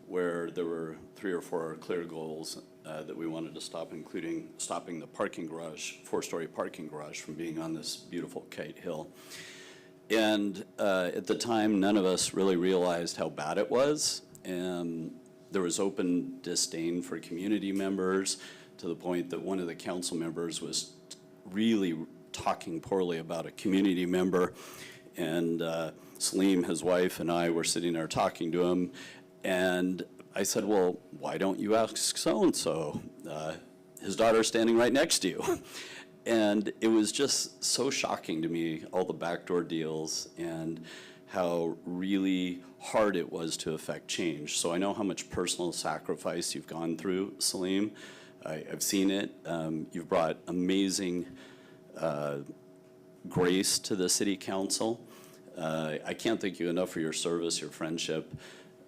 where there were 3 or 4 clear goals that we wanted to stop, including stopping the parking garage, 4-story parking garage, from being on this beautiful Kite Hill. And at the time, none of us really realized how bad it was. And there was open disdain for community members, to the point that one of the council members was really talking poorly about a community member. And Salim, his wife, and I were sitting there talking to him. And I said, well, why don't you ask so-and-so? His daughter's standing right next to you. And it was just so shocking to me, all the backdoor deals and how really hard it was to affect change. So I know how much personal sacrifice you've gone through, Salim. I've seen it. You've brought amazing grace to the city council. I can't thank you enough for your service, your friendship.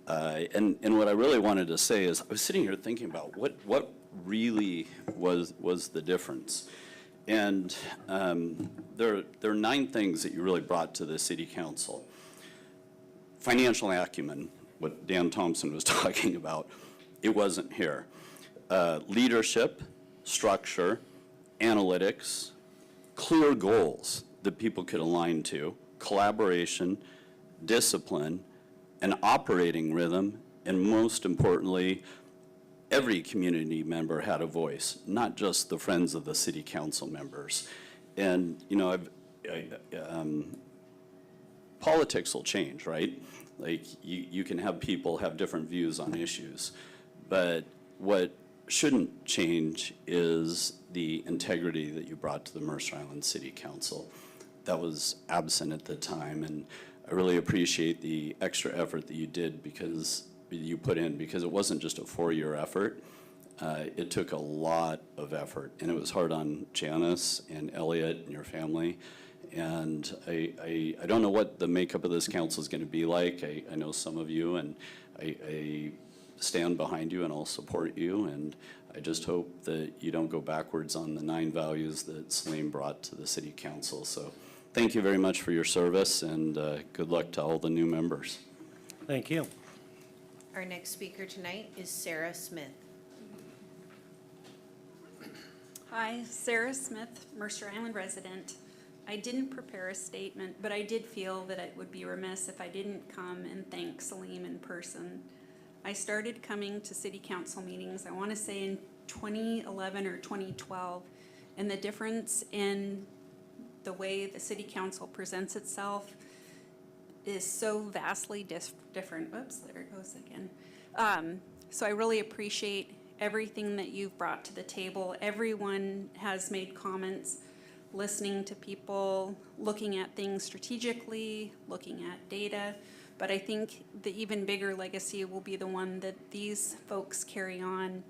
And what I really wanted to say is, I was sitting here thinking about what really was the difference. And there are 9 things that you really brought to the city council. Financial acumen, what Dan Thompson was talking about, it wasn't here. Leadership, structure, analytics, clear goals that people could align to, collaboration, discipline, an operating rhythm, and most importantly, every community member had a voice, not just the friends of the city council members. And, you know, politics will change, right? Like, you can have people have different views on issues. But what shouldn't change is the integrity that you brought to the Mercer Island City Council. That was absent at the time, and I really appreciate the extra effort that you did because you put in, because it wasn't just a 4-year effort. It took a lot of effort, and it was hard on Janice and Elliot and your family. And I don't know what the makeup of this council is going to be like. I know some of you, and I stand behind you and I'll support you. And I just hope that you don't go backwards on the 9 values that Salim brought to the city council. So thank you very much for your service, and good luck to all the new members. Thank you. Our next speaker tonight is Sarah Smith. Hi, Sarah Smith, Mercer Island resident. I didn't prepare a statement, but I did feel that it would be remiss if I didn't come and thank Salim in person. I started coming to city council meetings, I want to say in 2011 or 2012, and the difference in the way the city council presents itself is so vastly different. Oops, there it goes again. So I really appreciate everything that you've brought to the table. Everyone has made comments, listening to people, looking at things strategically, looking at data. But I think the even bigger legacy will be the one that these folks carry on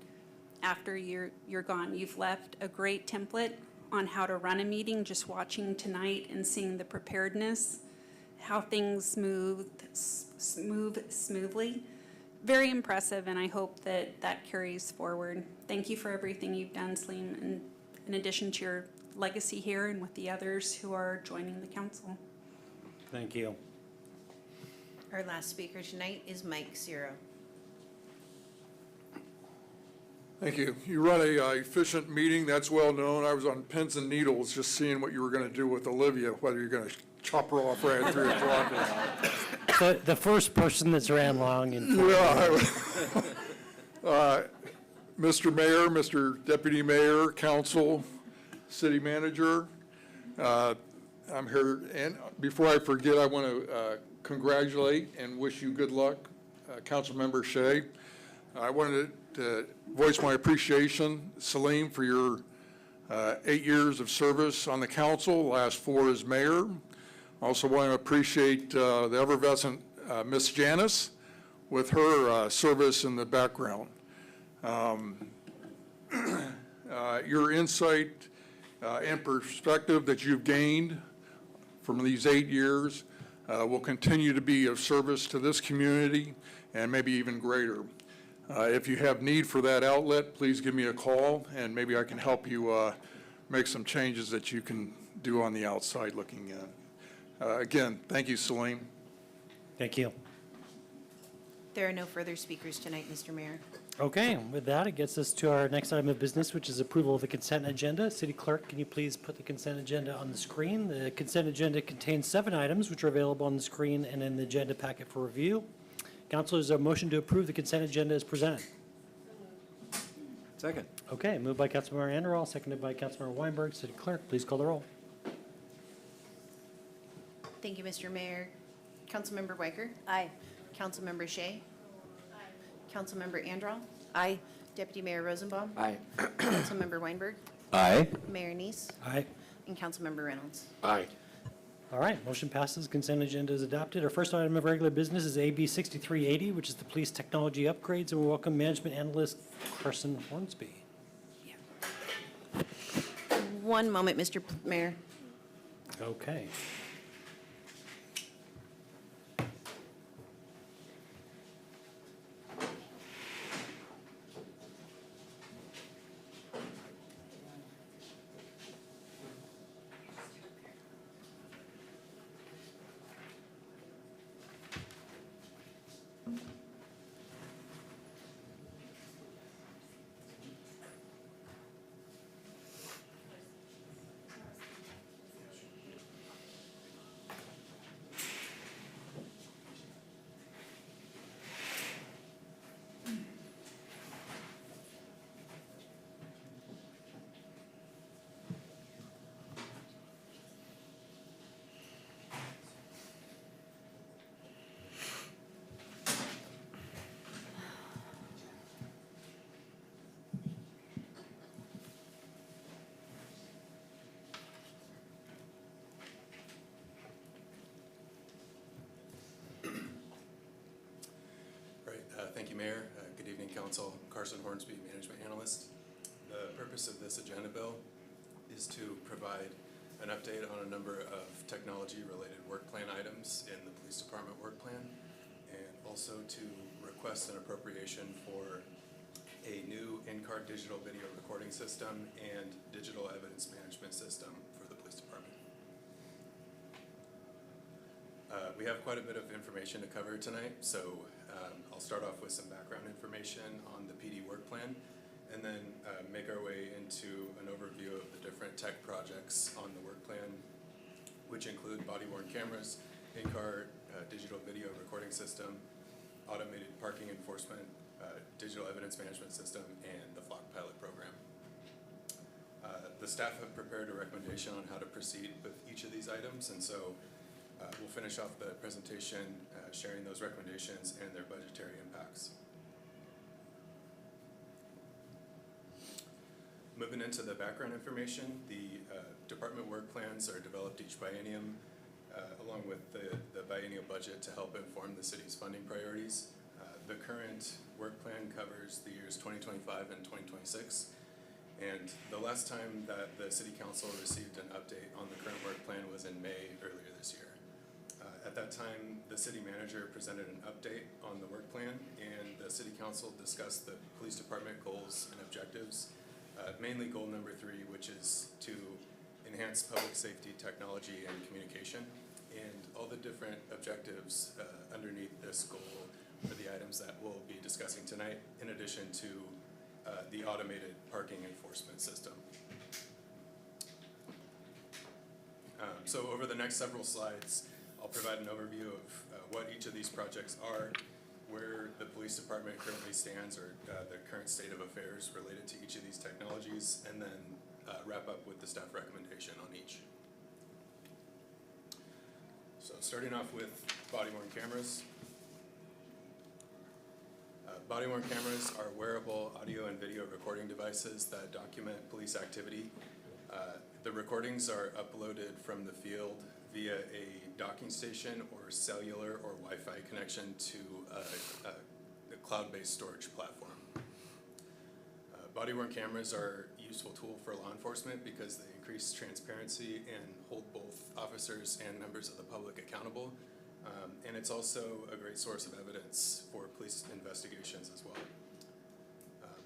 after you're gone. You've left a great template on how to run a meeting, just watching tonight and seeing the preparedness, how things move smoothly. Very impressive, and I hope that that carries forward. Thank you for everything you've done, Salim, and in addition to your legacy here and with the others who are joining the council. Thank you. Our last speaker tonight is Mike Zero. Thank you. You run a efficient meeting, that's well known. I was on pins and needles just seeing what you were going to do with Olivia, whether you're going to chop her off right at 3 o'clock or not. The first person that's ran long and. Mr. Mayor, Mr. Deputy Mayor, Council, City Manager, I'm here, and before I forget, I want to congratulate and wish you good luck, Councilmember Hsieh. I wanted to voice my appreciation, Salim, for your 8 years of service on the council, last 4 as mayor. Also want to appreciate the effervescent Miss Janice with her service in the background. Your insight and perspective that you've gained from these 8 years will continue to be of service to this community and maybe even greater. If you have need for that outlet, please give me a call and maybe I can help you make some changes that you can do on the outside looking in. Again, thank you, Salim. Thank you. There are no further speakers tonight, Mr. Mayor. Okay, with that, it gets us to our next item of business, which is approval of the consent agenda. City Clerk, can you please put the consent agenda on the screen? The consent agenda contains 7 items, which are available on the screen and in the agenda packet for review. Council, is there a motion to approve the consent agenda as presented? Second. Okay, moved by Councilmember Anderall, seconded by Councilmember Weinberg. City Clerk, please call the roll. Thank you, Mr. Mayor. Councilmember Weicker? Aye. Councilmember Hsieh? Aye. Councilmember Anderall? Aye. Deputy Mayor Rosenbaum? Aye. Councilmember Weinberg? Aye. Mayor Neese? Aye. And Councilmember Reynolds? Aye. All right, motion passes. Consent agenda is adopted. Our first item of regular business is AB 6380, which is the police technology upgrades, and we welcome management analyst Carson Hornsby. 1 moment, Mr. Mayor. Okay. Thank you, Mayor. Good evening, Council. Carson Hornsby, Management Analyst. The purpose of this agenda bill is to provide an update on a number of technology-related work plan items in the Police Department work plan, and also to request an appropriation for a new in-car digital video recording system and digital evidence management system for the Police Department. We have quite a bit of information to cover tonight, so I'll start off with some background information on the PD work plan, and then make our way into an overview of the different tech projects on the work plan, which include body-worn cameras, in-car digital video recording system, automated parking enforcement, digital evidence management system, and the flock pilot program. The staff have prepared a recommendation on how to proceed with each of these items, and so we'll finish off the presentation sharing those recommendations and their budgetary impacts. Moving into the background information, the department work plans are developed each biennium along with the biennial budget to help inform the city's funding priorities. The current work plan covers the years 2025 and 2026. And the last time that the City Council received an update on the current work plan was in May earlier this year. At that time, the city manager presented an update on the work plan, and the City Council discussed the police department goals and objectives, mainly goal number 3, which is to enhance public safety technology and communication, and all the different objectives underneath this goal are the items that we'll be discussing tonight, in addition to the automated parking enforcement system. So over the next several slides, I'll provide an overview of what each of these projects are, where the police department currently stands, or the current state of affairs related to each of these technologies, and then wrap up with the staff recommendation on each. So starting off with body-worn cameras. Body-worn cameras are wearable audio and video recording devices that document police activity. The recordings are uploaded from the field via a docking station or cellular or Wi-Fi connection to a cloud-based storage platform. Body-worn cameras are a useful tool for law enforcement because they increase transparency and hold both officers and members of the public accountable. And it's also a great source of evidence for police investigations as well.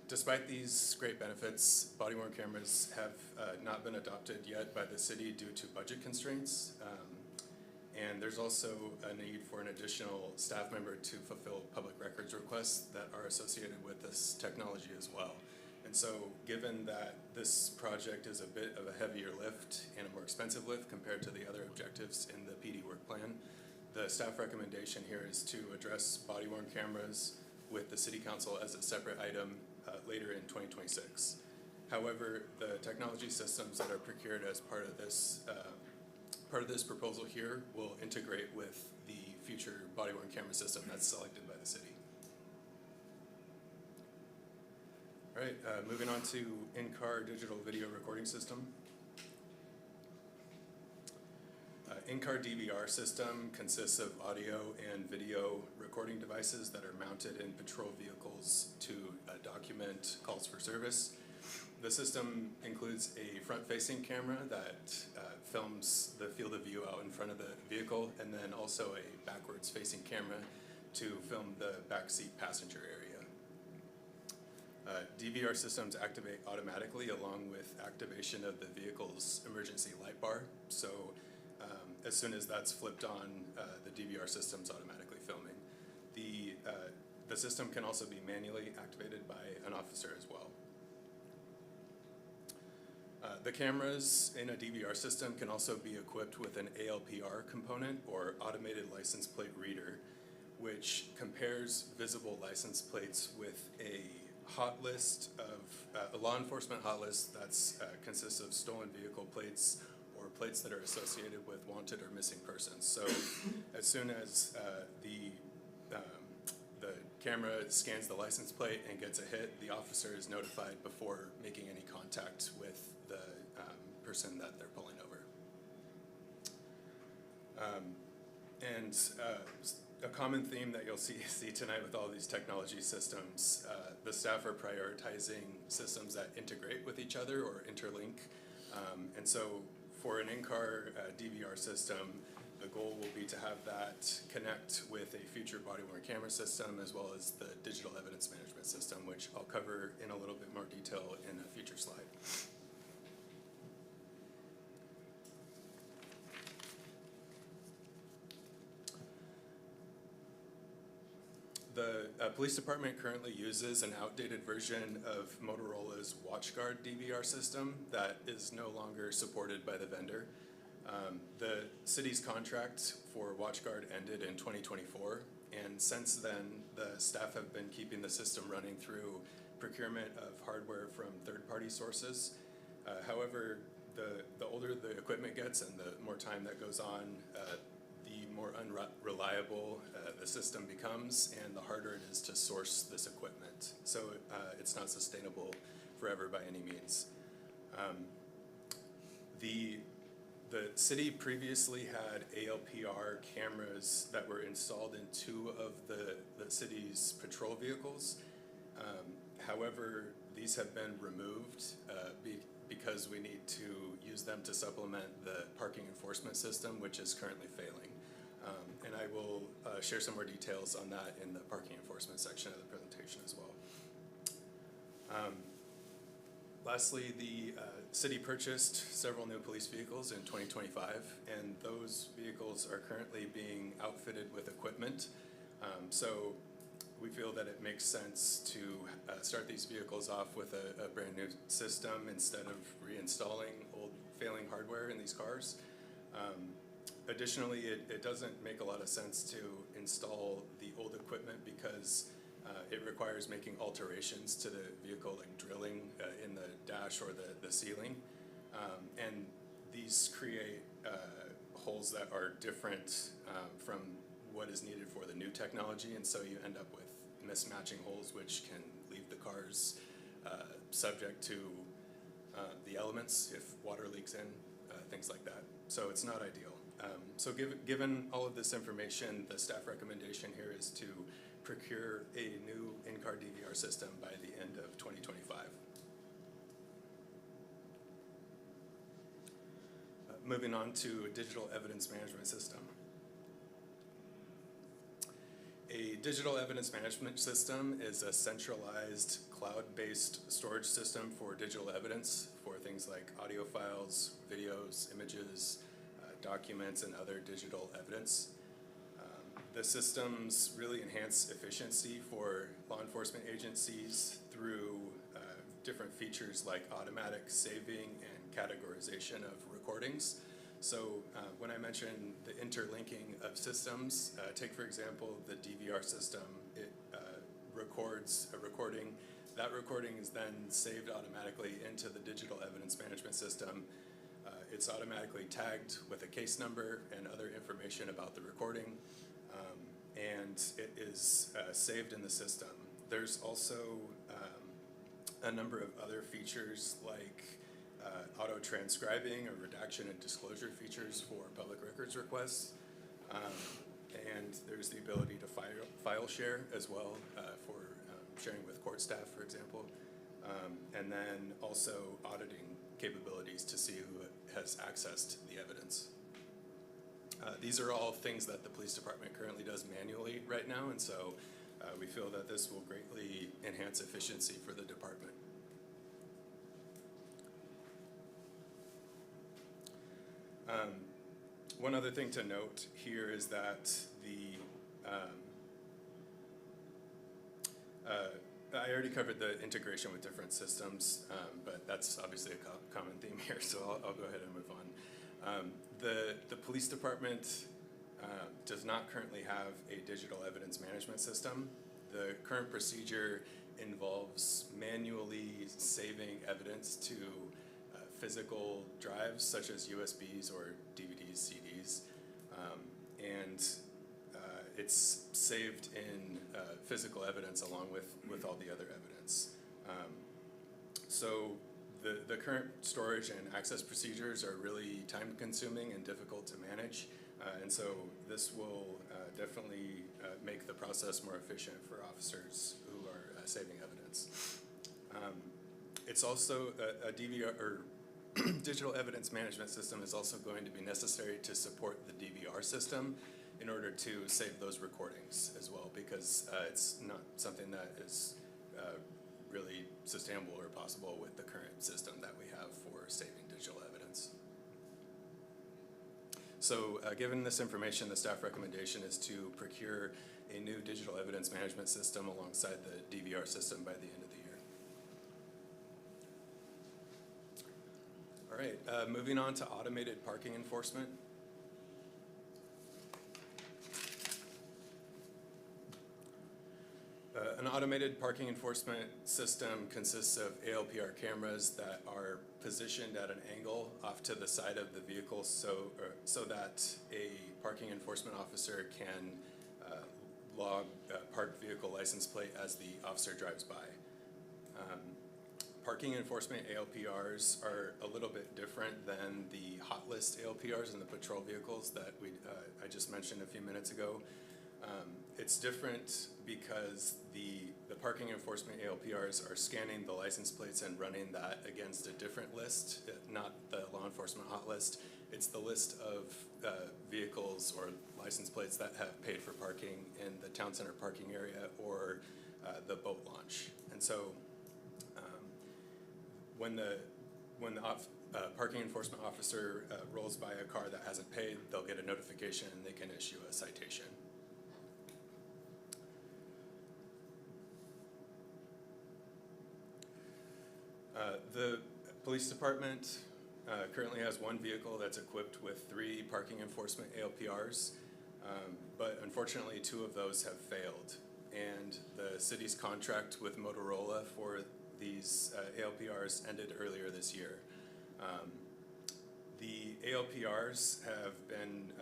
Despite these great benefits, body-worn cameras have not been adopted yet by the city due to budget constraints. And there's also a need for an additional staff member to fulfill public records requests that are associated with this technology as well. And so given that this project is a bit of a heavier lift and a more expensive lift compared to the other objectives in the PD work plan, the staff recommendation here is to address body-worn cameras with the City Council as a separate item later in 2026. However, the technology systems that are procured as part of this proposal here will integrate with the future body-worn camera system that's selected by the city. All right, moving on to in-car digital video recording system. In-car DVR system consists of audio and video recording devices that are mounted in patrol vehicles to document calls for service. The system includes a front-facing camera that films the field of view out in front of the vehicle, and then also a backwards-facing camera to film the backseat passenger area. DVR systems activate automatically along with activation of the vehicle's emergency light bar. So as soon as that's flipped on, the DVR system's automatically filming. The system can also be manually activated by an officer as well. The cameras in a DVR system can also be equipped with an ALPR component, or automated license plate reader, which compares visible license plates with a hot list of, a law enforcement hot list that's consists of stolen vehicle plates or plates that are associated with wanted or missing persons. So as soon as the camera scans the license plate and gets a hit, the officer is notified before making any contact with the person that they're pulling over. And a common theme that you'll see tonight with all these technology systems, the staff are prioritizing systems that integrate with each other or interlink. And so for an in-car DVR system, the goal will be to have that connect with a future body-worn camera system, as well as the digital evidence management system, which I'll cover in a little bit more detail in a future slide. The police department currently uses an outdated version of Motorola's WatchGuard DVR system that is no longer supported by the vendor. The city's contract for WatchGuard ended in 2024, and since then, the staff have been keeping the system running through procurement of hardware from third-party sources. However, the older the equipment gets and the more time that goes on, the more unreliable the system becomes, and the harder it is to source this equipment. So it's not sustainable forever by any means. The city previously had ALPR cameras that were installed in 2 of the city's patrol vehicles. However, these have been removed because we need to use them to supplement the parking enforcement system, which is currently failing. And I will share some more details on that in the parking enforcement section of the presentation as well. Lastly, the city purchased several new police vehicles in 2025, and those vehicles are currently being outfitted with equipment. So we feel that it makes sense to start these vehicles off with a brand new system instead of reinstalling old failing hardware in these cars. Additionally, it doesn't make a lot of sense to install the old equipment because it requires making alterations to the vehicle, like drilling in the dash or the ceiling. And these create holes that are different from what is needed for the new technology, and so you end up with mismatching holes which can leave the cars subject to the elements if water leaks in, things like that. So it's not ideal. So given all of this information, the staff recommendation here is to procure a new in-car DVR system by the end of 2025. Moving on to a digital evidence management system. A digital evidence management system is a centralized cloud-based storage system for digital evidence for things like audio files, videos, images, documents, and other digital evidence. The systems really enhance efficiency for law enforcement agencies through different features like automatic saving and categorization of recordings. So when I mention the interlinking of systems, take for example the DVR system. It records a recording. That recording is then saved automatically into the digital evidence management system. It's automatically tagged with a case number and other information about the recording, and it is saved in the system. There's also a number of other features like auto-transcribing or redaction and disclosure features for public records requests. And there's the ability to file share as well for sharing with court staff, for example. And then also auditing capabilities to see who has accessed the evidence. These are all things that the police department currently does manually right now, and so we feel that this will greatly enhance efficiency for the department. One other thing to note here is that I already covered the integration with different systems, but that's obviously a common theme here, so I'll go ahead and move on. The police department does not currently have a digital evidence management system. The current procedure involves manually saving evidence to physical drives such as USBs or DVDs, CDs, and it's saved in physical evidence along with all the other evidence. So the current storage and access procedures are really time-consuming and difficult to manage, and so this will definitely make the process more efficient for officers who are saving evidence. It's also a DVR or digital evidence management system is also going to be necessary to support the DVR system in order to save those recordings as well, because it's not something that is really sustainable or possible with the current system that we have for saving digital evidence. So given this information, the staff recommendation is to procure a new digital evidence management system alongside the DVR system by the end of the year. All right, moving on to automated parking enforcement. An automated parking enforcement system consists of ALPR cameras that are positioned at an angle off to the side of the vehicle so that a parking enforcement officer can log a parked vehicle license plate as the officer drives by. Parking enforcement ALPRs are a little bit different than the hot list ALPRs in the patrol vehicles that I just mentioned a few minutes ago. It's different because the parking enforcement ALPRs are scanning the license plates and running that against a different list, not the law enforcement hot list. It's the list of vehicles or license plates that have paid for parking in the town center parking area or the boat launch. And so when the parking enforcement officer rolls by a car that hasn't paid, they'll get a notification and they can issue a citation. The police department currently has one vehicle that's equipped with 3 parking enforcement ALPRs, but unfortunately 2 of those have failed. And the city's contract with Motorola for these ALPRs ended earlier this year. The ALPRs have been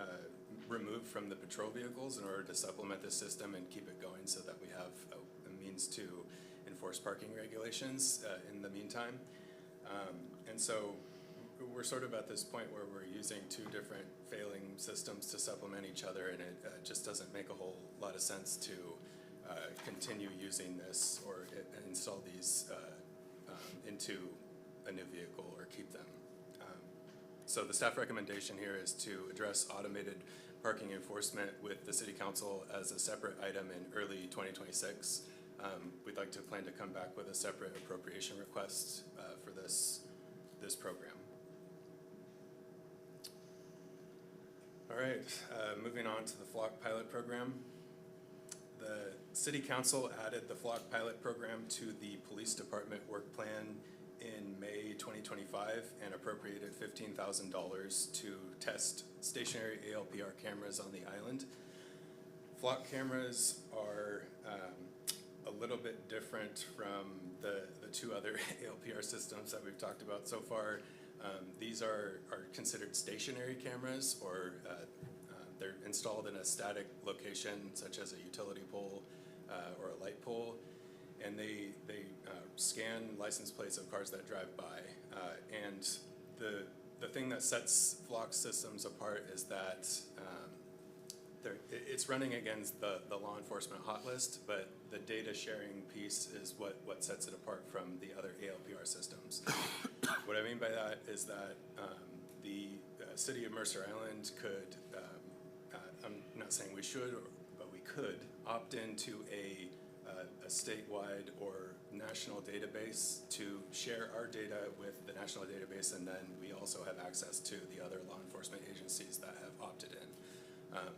removed from the patrol vehicles in order to supplement the system and keep it going so that we have a means to enforce parking regulations in the meantime. And so we're sort of at this point where we're using 2 different failing systems to supplement each other, and it just doesn't make a whole lot of sense to continue using this or install these into a new vehicle or keep them. So the staff recommendation here is to address automated parking enforcement with the City Council as a separate item in early 2026. We'd like to plan to come back with a separate appropriation request for this program. All right, moving on to the flock pilot program. The City Council added the flock pilot program to the Police Department work plan in May 2025 and appropriated $15,000 to test stationary ALPR cameras on the island. Flock cameras are a little bit different from the 2 other ALPR systems that we've talked about so far. These are considered stationary cameras, or they're installed in a static location such as a utility pole or a light pole, and they scan license plates of cars that drive by. And the thing that sets flock systems apart is that it's running against the law enforcement hot list, but the data sharing piece is what sets it apart from the other ALPR systems. What I mean by that is that the city of Mercer Island could, I'm not saying we should, but we could opt into a statewide or national database to share our data with the national database, and then we also have access to the other law enforcement agencies that have opted in.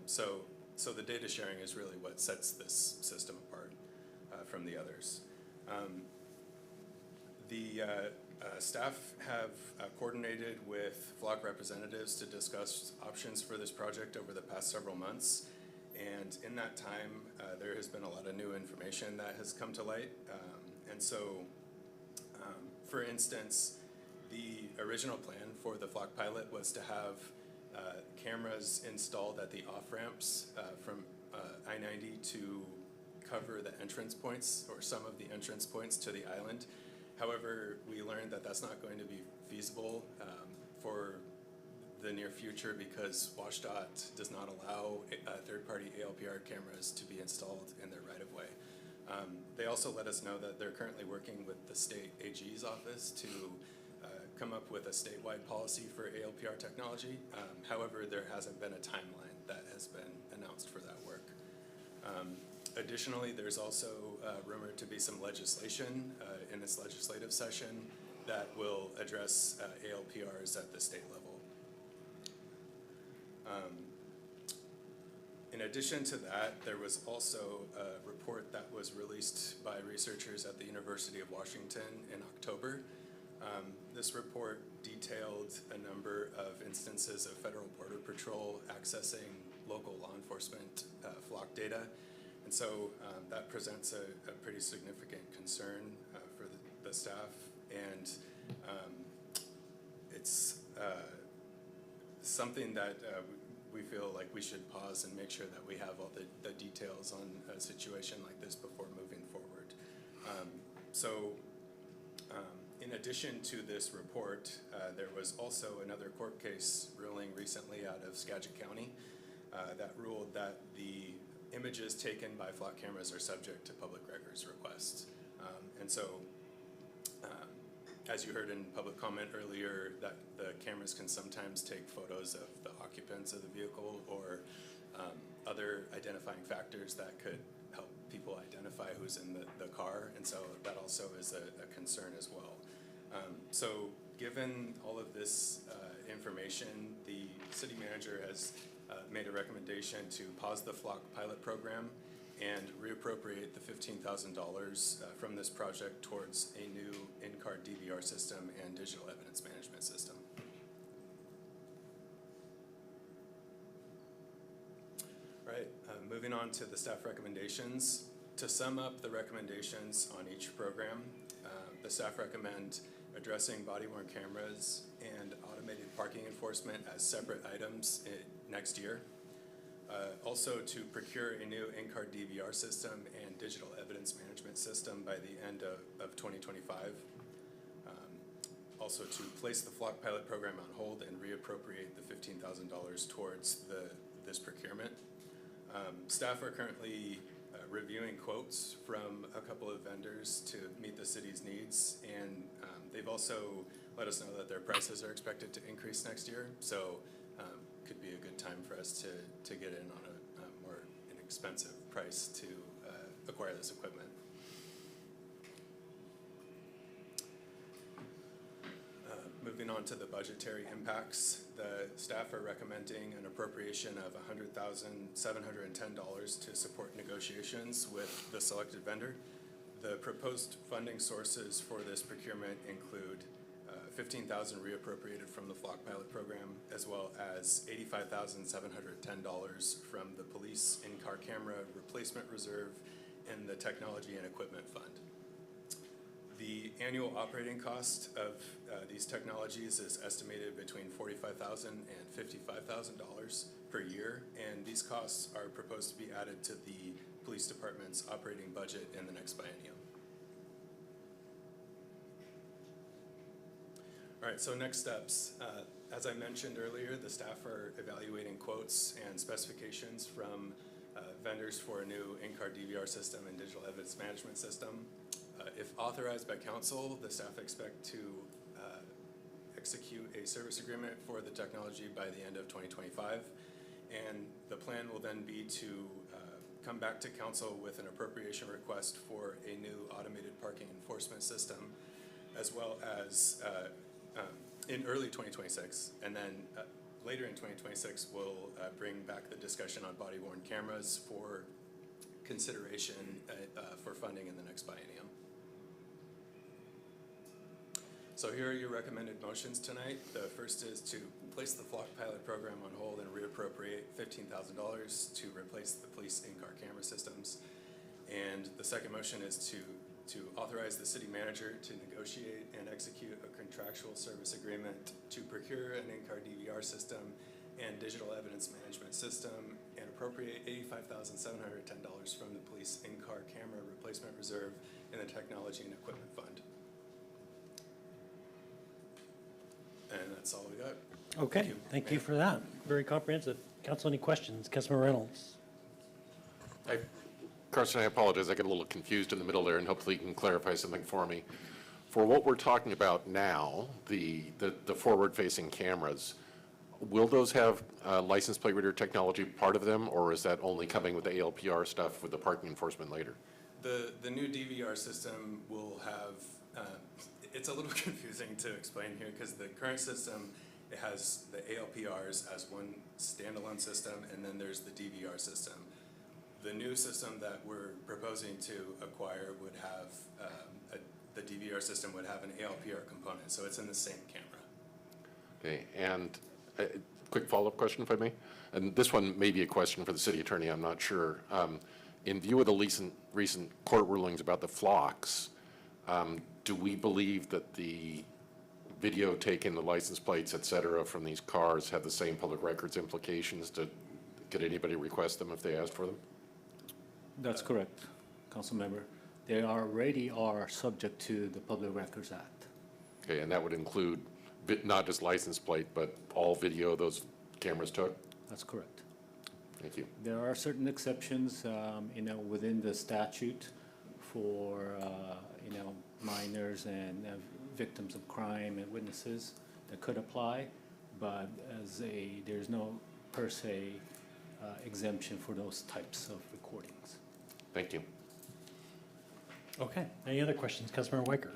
So the data sharing is really what sets this system apart from the others. The staff have coordinated with flock representatives to discuss options for this project over the past several months. And in that time, there has been a lot of new information that has come to light. And so, for instance, the original plan for the flock pilot was to have cameras installed at the off-ramps from I-90 to cover the entrance points, or some of the entrance points to the island. However, we learned that that's not going to be feasible for the near future because WSDOT does not allow third-party ALPR cameras to be installed in their right-of-way. They also let us know that they're currently working with the state AG's office to come up with a statewide policy for ALPR technology. However, there hasn't been a timeline that has been announced for that work. Additionally, there's also rumored to be some legislation in this legislative session that will address ALPRs at the state level. In addition to that, there was also a report that was released by researchers at the University of Washington in October. This report detailed a number of instances of Federal Border Patrol accessing local law enforcement flock data. And so that presents a pretty significant concern for the staff. And it's something that we feel like we should pause and make sure that we have all the details on a situation like this before moving forward. In addition to this report, there was also another court case ruling recently out of Skagit County that ruled that the images taken by flock cameras are subject to public records requests. And so, as you heard in public comment earlier, that the cameras can sometimes take photos of the occupants of the vehicle or other identifying factors that could help people identify who's in the car, and so that also is a concern as well. So given all of this information, the city manager has made a recommendation to pause the flock pilot program and reappropriate the $15,000 from this project towards a new in-car DVR system and digital evidence management system. Right, moving on to the staff recommendations. To sum up the recommendations on each program, the staff recommend addressing body-worn cameras and automated parking enforcement as separate items next year. Also to procure a new in-car DVR system and digital evidence management system by the end of 2025. Also to place the flock pilot program on hold and reappropriate the $15,000 towards this procurement. Staff are currently reviewing quotes from a couple of vendors to meet the city's needs, and they've also let us know that their prices are expected to increase next year, so could be a good time for us to get in on a more inexpensive price to acquire this equipment. Moving on to the budgetary impacts, the staff are recommending an appropriation of $100,710 to support negotiations with the selected vendor. The proposed funding sources for this procurement include $15,000 reappropriated from the flock pilot program, as well as $85,710 from the police in-car camera replacement reserve and the technology and equipment fund. The annual operating cost of these technologies is estimated between $45,000 and $55,000 per year, and these costs are proposed to be added to the police department's operating budget in the next biennium. All right, so next steps. As I mentioned earlier, the staff are evaluating quotes and specifications from vendors for a new in-car DVR system and digital evidence management system. If authorized by council, the staff expect to execute a service agreement for the technology by the end of 2025. And the plan will then be to come back to council with an appropriation request for a new automated parking enforcement system, as well as in early 2026. And then later in 2026, we'll bring back the discussion on body-worn cameras for consideration for funding in the next biennium. So here are your recommended motions tonight. The first is to place the flock pilot program on hold and reappropriate $15,000 to replace the police in-car camera systems. And the second motion is to authorize the city manager to negotiate and execute a contractual service agreement to procure an in-car DVR system and digital evidence management system and appropriate $85,710 from the police in-car camera replacement reserve in the technology and equipment fund. And that's all we got. Okay, thank you for that. Very comprehensive. Council, any questions? Councilmember Reynolds. Carson, I apologize, I got a little confused in the middle there, and hopefully you can clarify something for me. For what we're talking about now, the forward-facing cameras, will those have license plate reader technology part of them, or is that only coming with the ALPR stuff with the parking enforcement later? The new DVR system will have, it's a little confusing to explain here because the current system, it has the ALPRs as one standalone system, and then there's the DVR system. The new system that we're proposing to acquire would have, the DVR system would have an ALPR component, so it's in the same camera. Okay, and a quick follow-up question, if I may? And this one may be a question for the city attorney, I'm not sure. In view of the recent court rulings about the flocks, do we believe that the video taken, the license plates, et cetera, from these cars have the same public records implications? Could anybody request them if they asked for them? That's correct, Councilmember. They already are subject to the Public Records Act. Okay, and that would include not just license plate, but all video those cameras took? That's correct. Thank you. There are certain exceptions, within the statute for, minors and victims of crime and witnesses that could apply, but there's no per se exemption for those types of recordings. Thank you. Okay, any other questions? Councilmember Weicker.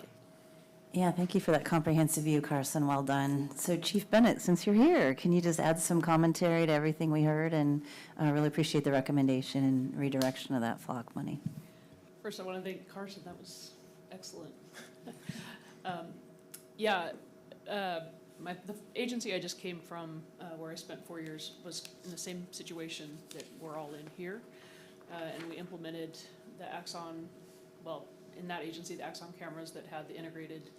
Yeah, thank you for that comprehensive view, Carson. Well done. So Chief Bennett, since you're here, can you just add some commentary to everything we heard? And I really appreciate the recommendation and redirection of that flock money. First, I want to thank Carson. That was excellent. The agency I just came from, where I spent 4 years, was in the same situation that we're all in here. And we implemented the Axon, well, in that agency, the Axon cameras that had the integrated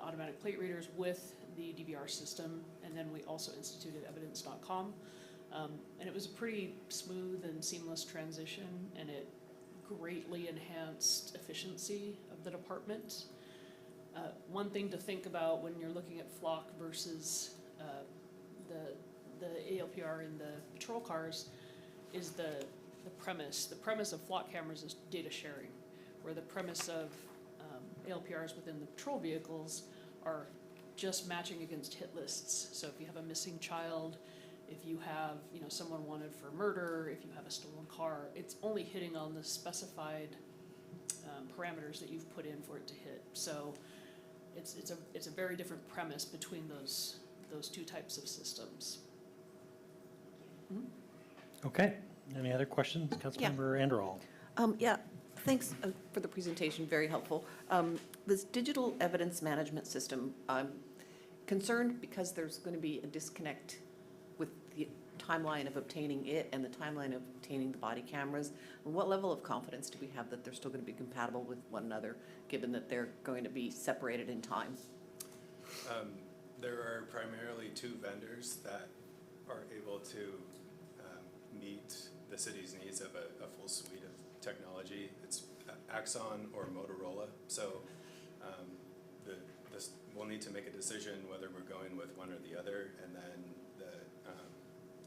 automatic plate readers with the DVR system. And then we also instituted evidence.com. And it was a pretty smooth and seamless transition, and it greatly enhanced efficiency of the department. One thing to think about when you're looking at flock versus the ALPR in the patrol cars is the premise. The premise of flock cameras is data sharing, where the premise of ALPRs within the patrol vehicles are just matching against hit lists. So if you have a missing child, if you have someone wanted for murder, if you have a stolen car, it's only hitting on the specified parameters that you've put in for it to hit. So it's a very different premise between those two types of systems. Okay. Any other questions? Councilmember Anderall. Yeah, thanks for the presentation, very helpful. This digital evidence management system, I'm concerned because there's going to be a disconnect with the timeline of obtaining it and the timeline of obtaining the body cameras. What level of confidence do we have that they're still going to be compatible with one another, given that they're going to be separated in time? There are primarily two vendors that are able to meet the city's needs of a full suite of technology. It's Axon or Motorola. So we'll need to make a decision whether we're going with one or the other, and then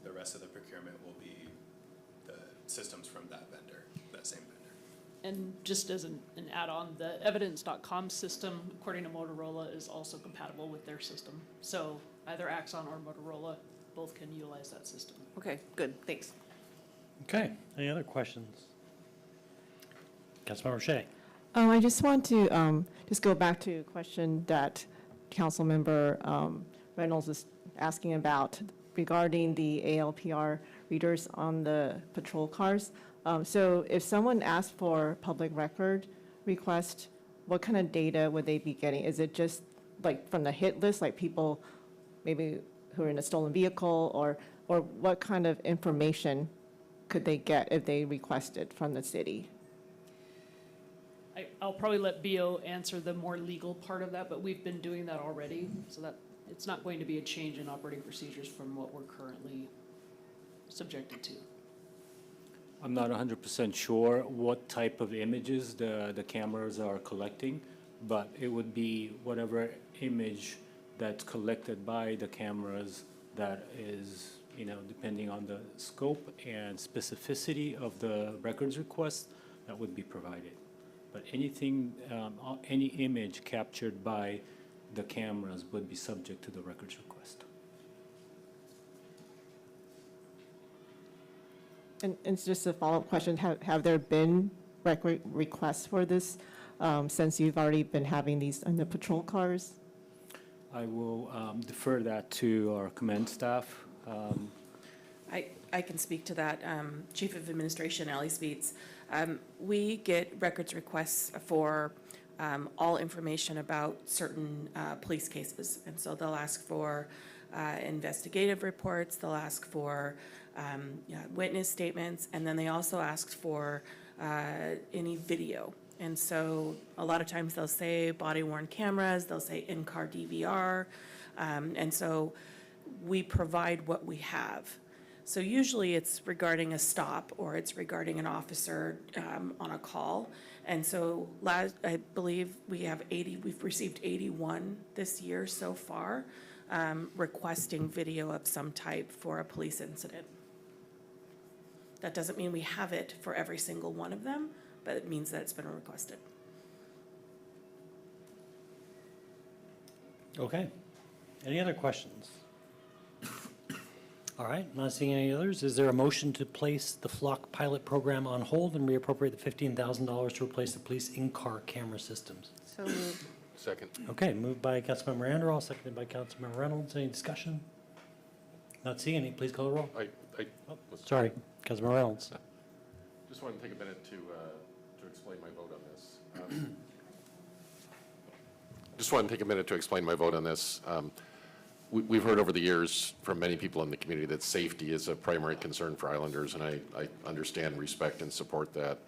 the rest of the procurement will be the systems from that vendor, that same vendor. And just as an add-on, the evidence.com system, according to Motorola, is also compatible with their system. So either Axon or Motorola both can utilize that system. Okay, good, thanks. Okay. Any other questions? Councilmember Hsieh. I just want to just go back to a question that Councilmember Reynolds is asking about regarding the ALPR readers on the patrol cars. So if someone asked for public record request, what kind of data would they be getting? Is it just like from the hit list, like people maybe who are in a stolen vehicle, or what kind of information could they get if they requested from the city? I'll probably let BO answer the more legal part of that, but we've been doing that already, so that it's not going to be a change in operating procedures from what we're currently subjected to. I'm not 100% sure what type of images the cameras are collecting, but it would be whatever image that's collected by the cameras that is, depending on the scope and specificity of the records request, that would be provided. But anything, any image captured by the cameras would be subject to the records request. And just a follow-up question, have there been record requests for this since you've already been having these in the patrol cars? I will defer that to our command staff. I can speak to that. Chief of Administration Ellie Speets. We get records requests for all information about certain police cases. And so they'll ask for investigative reports, they'll ask for witness statements, and then they also ask for any video. And so a lot of times they'll say body-worn cameras, they'll say in-car DVR, and so we provide what we have. So usually it's regarding a stop or it's regarding an officer on a call. And so I believe we've received 81 this year so far requesting video of some type for a police incident. That doesn't mean we have it for every single one of them, but it means that it's been requested. Okay. Any other questions? All right, not seeing any others. Is there a motion to place the Flock pilot program on hold and reappropriate the $15,000 to replace the police in-car camera systems? So moved. Second. Okay, moved by Councilmember Anderall, seconded by Councilmember Reynolds. Any discussion? Not seeing any, please call the roll. Sorry, Councilmember Reynolds. Just wanted to take a minute to explain my vote on this. We've heard over the years from many people in the community that safety is a primary concern for Islanders, and I understand, respect, and support that.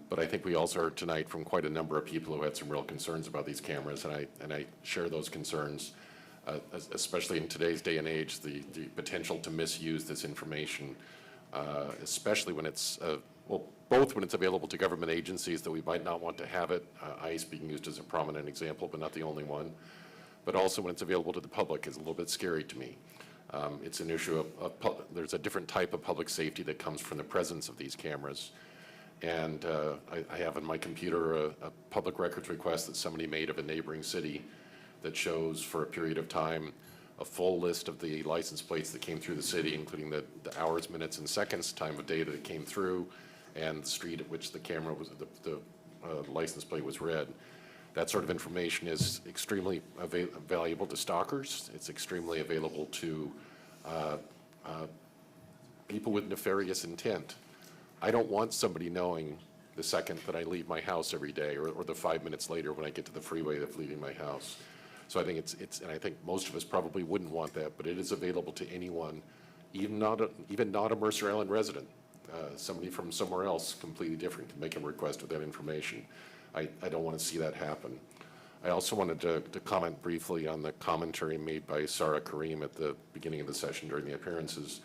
But I think we also heard tonight from quite a number of people who had some real concerns about these cameras, and I share those concerns, especially in today's day and age, the potential to misuse this information, especially when it's, both when it's available to government agencies that we might not want to have it, ICE being used as a prominent example, but not the only one, but also when it's available to the public is a little bit scary to me. It's an issue there's a different type of public safety that comes from the presence of these cameras. And I have on my computer a public records request that somebody made of a neighboring city that shows for a period of time a full list of the license plates that came through the city, including the hours, minutes, and seconds, time of day that it came through, and the street at which the camera was, the license plate was read. That sort of information is extremely valuable to stalkers. It's extremely available to people with nefarious intent. I don't want somebody knowing the second that I leave my house every day, or the 5 minutes later when I get to the freeway that's leaving my house. So I think and I think most of us probably wouldn't want that, but it is available to anyone, even not a Mercer Island resident, somebody from somewhere else completely different can make a request with that information. I don't want to see that happen. I also wanted to comment briefly on the commentary made by Sarah Kareem at the beginning of the session during the appearances.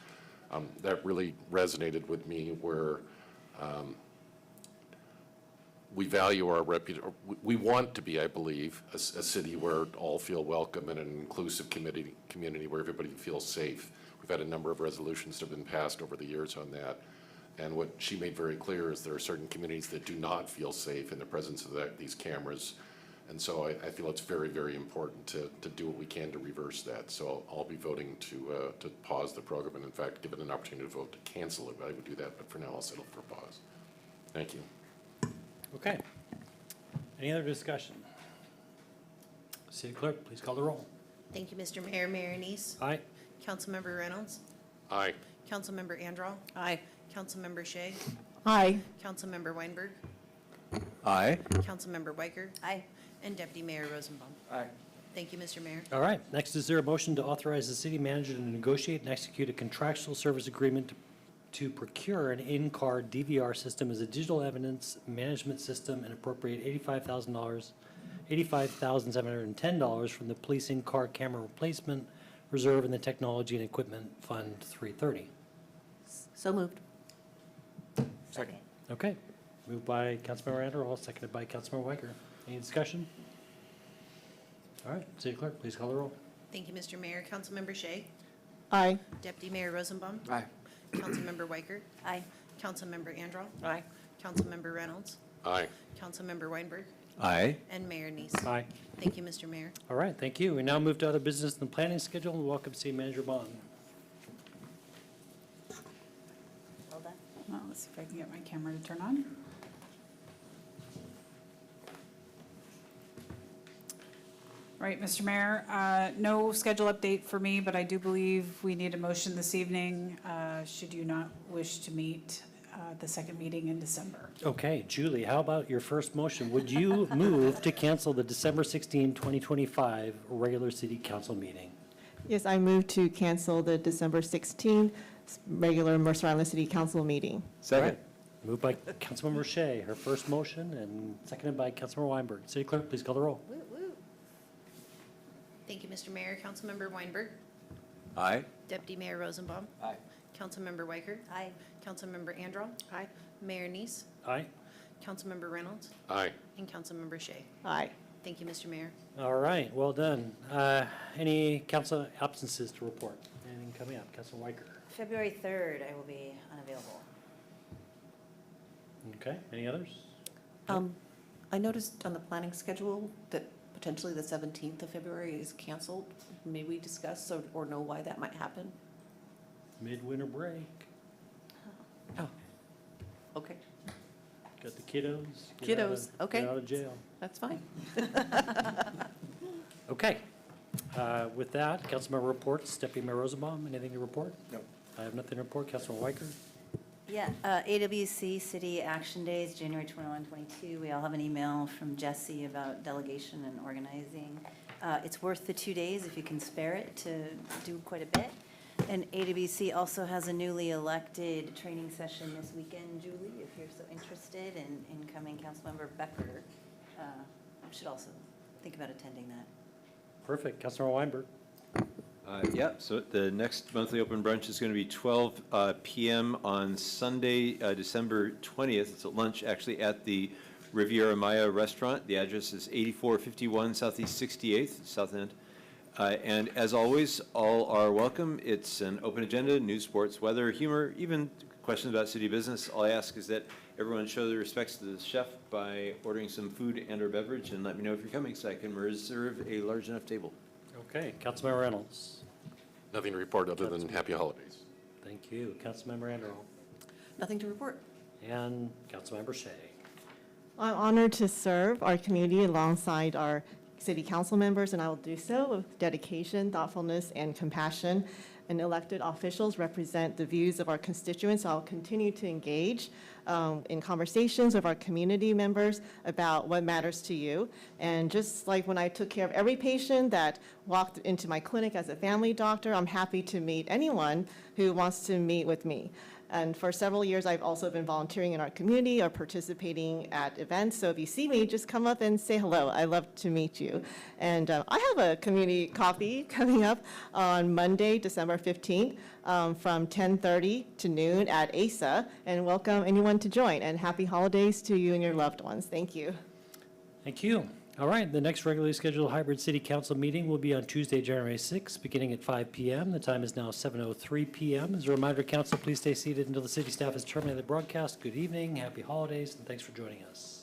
That really resonated with me, where we value our reputation. We want to be, I believe, a city where all feel welcome and an inclusive community where everybody feels safe. We've had a number of resolutions that have been passed over the years on that. And what she made very clear is there are certain communities that do not feel safe in the presence of these cameras. And so I feel it's very, very important to do what we can to reverse that. So I'll be voting to pause the program, and in fact, given an opportunity to vote to cancel it, I would do that, but for now I'll settle for pause. Thank you. Okay. Any other discussion? City Clerk, please call the roll. Thank you, Mr. Mayor. Mayor Neese. Aye. Councilmember Reynolds. Aye. Councilmember Anderall. Aye. Councilmember Hsieh. Aye. Councilmember Weinberg. Aye. Councilmember Weicker. Aye. And Deputy Mayor Rosenbaum. Aye. Thank you, Mr. Mayor. All right. Next, is there a motion to authorize the city manager to negotiate and execute a contractual service agreement to procure an in-car DVR system as a digital evidence management system and appropriate $85,710 from the police in-car camera replacement reserve in the Technology and Equipment Fund 330. So moved. Second. Okay. Moved by Councilmember Anderall, seconded by Councilmember Weicker. Any discussion? All right. City Clerk, please call the roll. Thank you, Mr. Mayor. Councilmember Hsieh. Aye. Deputy Mayor Rosenbaum. Aye. Councilmember Weicker. Aye. Councilmember Anderall. Aye. Councilmember Reynolds. Aye. Councilmember Weinberg. Aye. And Mayor Neese. Aye. Thank you, Mr. Mayor. All right. Thank you. We now move to other business and planning schedule, and welcome City Manager Bond. Well, let's see if I can get my camera to turn on. All right, Mr. Mayor, no schedule update for me, but I do believe we need a motion this evening, should you not wish to meet the second meeting in December. Okay, Julie, how about your first motion? Would you move to cancel the December 16, 2025 regular city council meeting? Yes, I move to cancel the December 16th regular Mercer Island City Council meeting. Second. Moved by Councilmember Hsieh, her first motion, and seconded by Councilmember Weinberg. City Clerk, please call the roll. Woo, woo. Thank you, Mr. Mayor. Councilmember Weinberg. Aye. Deputy Mayor Rosenbaum. Aye. Councilmember Weicker. Aye. Councilmember Anderall. Aye. Mayor Neese. Aye. Councilmember Reynolds. Aye. And Councilmember Hsieh. Aye. Thank you, Mr. Mayor. All right, well done. Any council absences to report? Anything coming up? Councilor Weicker. February 3rd, I will be unavailable. Okay, any others? I noticed on the planning schedule that potentially the 17th of February is canceled. May we discuss or know why that might happen? Midwinter break. Oh, okay. Got the kiddos. Get out Kiddos, of- okay. Get out of jail. That's fine. Okay. With that, Councilmember reports. Deputy Mayor Rosenbaum, anything to report? No. I have nothing to report. Councilman Weicker? Yeah, AWC City Action Days, January 21, 22. We all have an email from Jesse about delegation and organizing. It's worth the 2 days if you can spare it to do quite a bit. And AWC also has a newly elected training session this weekend, Julie, if you're so interested, and incoming Councilmember Becker should also think about attending that. Perfect. Councilmember Weinberg? Yeah, so the next monthly open brunch is going to be 12 p.m. on Sunday, December 20th. It's at lunch, actually, at the Riviera Maya Restaurant. The address is 8451 Southeast 68th, South End. And as always, all are welcome. It's an open agenda, news, sports, weather, humor, even questions about city business. All I ask is that everyone show their respects to the chef by ordering some food and or beverage, and let me know if you're coming so I can reserve a large enough table. Okay. Councilmember Reynolds? Nothing to report other than happy holidays. Thank you. Councilmember Anderl? Nothing to report. And Councilmember Hsieh? I'm honored to serve our community alongside our city council members, and I will do so with dedication, thoughtfulness, and compassion. And elected officials represent the views of our constituents. I'll continue to engage in conversations with our community members about what matters to you. And just like when I took care of every patient that walked into my clinic as a family doctor, I'm happy to meet anyone who wants to meet with me. And for several years, I've also been volunteering in our community or participating at events. So if you see me, just come up and say hello. I love to meet you. And I have a community coffee coming up on Monday, December 15th, from 10:30 to noon at ASA. And welcome anyone to join. And happy holidays to you and your loved ones. Thank you. Thank you. All right, the next regularly scheduled hybrid city council meeting will be on Tuesday, January 6th, beginning at 5 p.m. The time is now 7:03 p.m. As a reminder, council, please stay seated until the city staff has terminated the broadcast. Good evening, happy holidays, and thanks for joining us.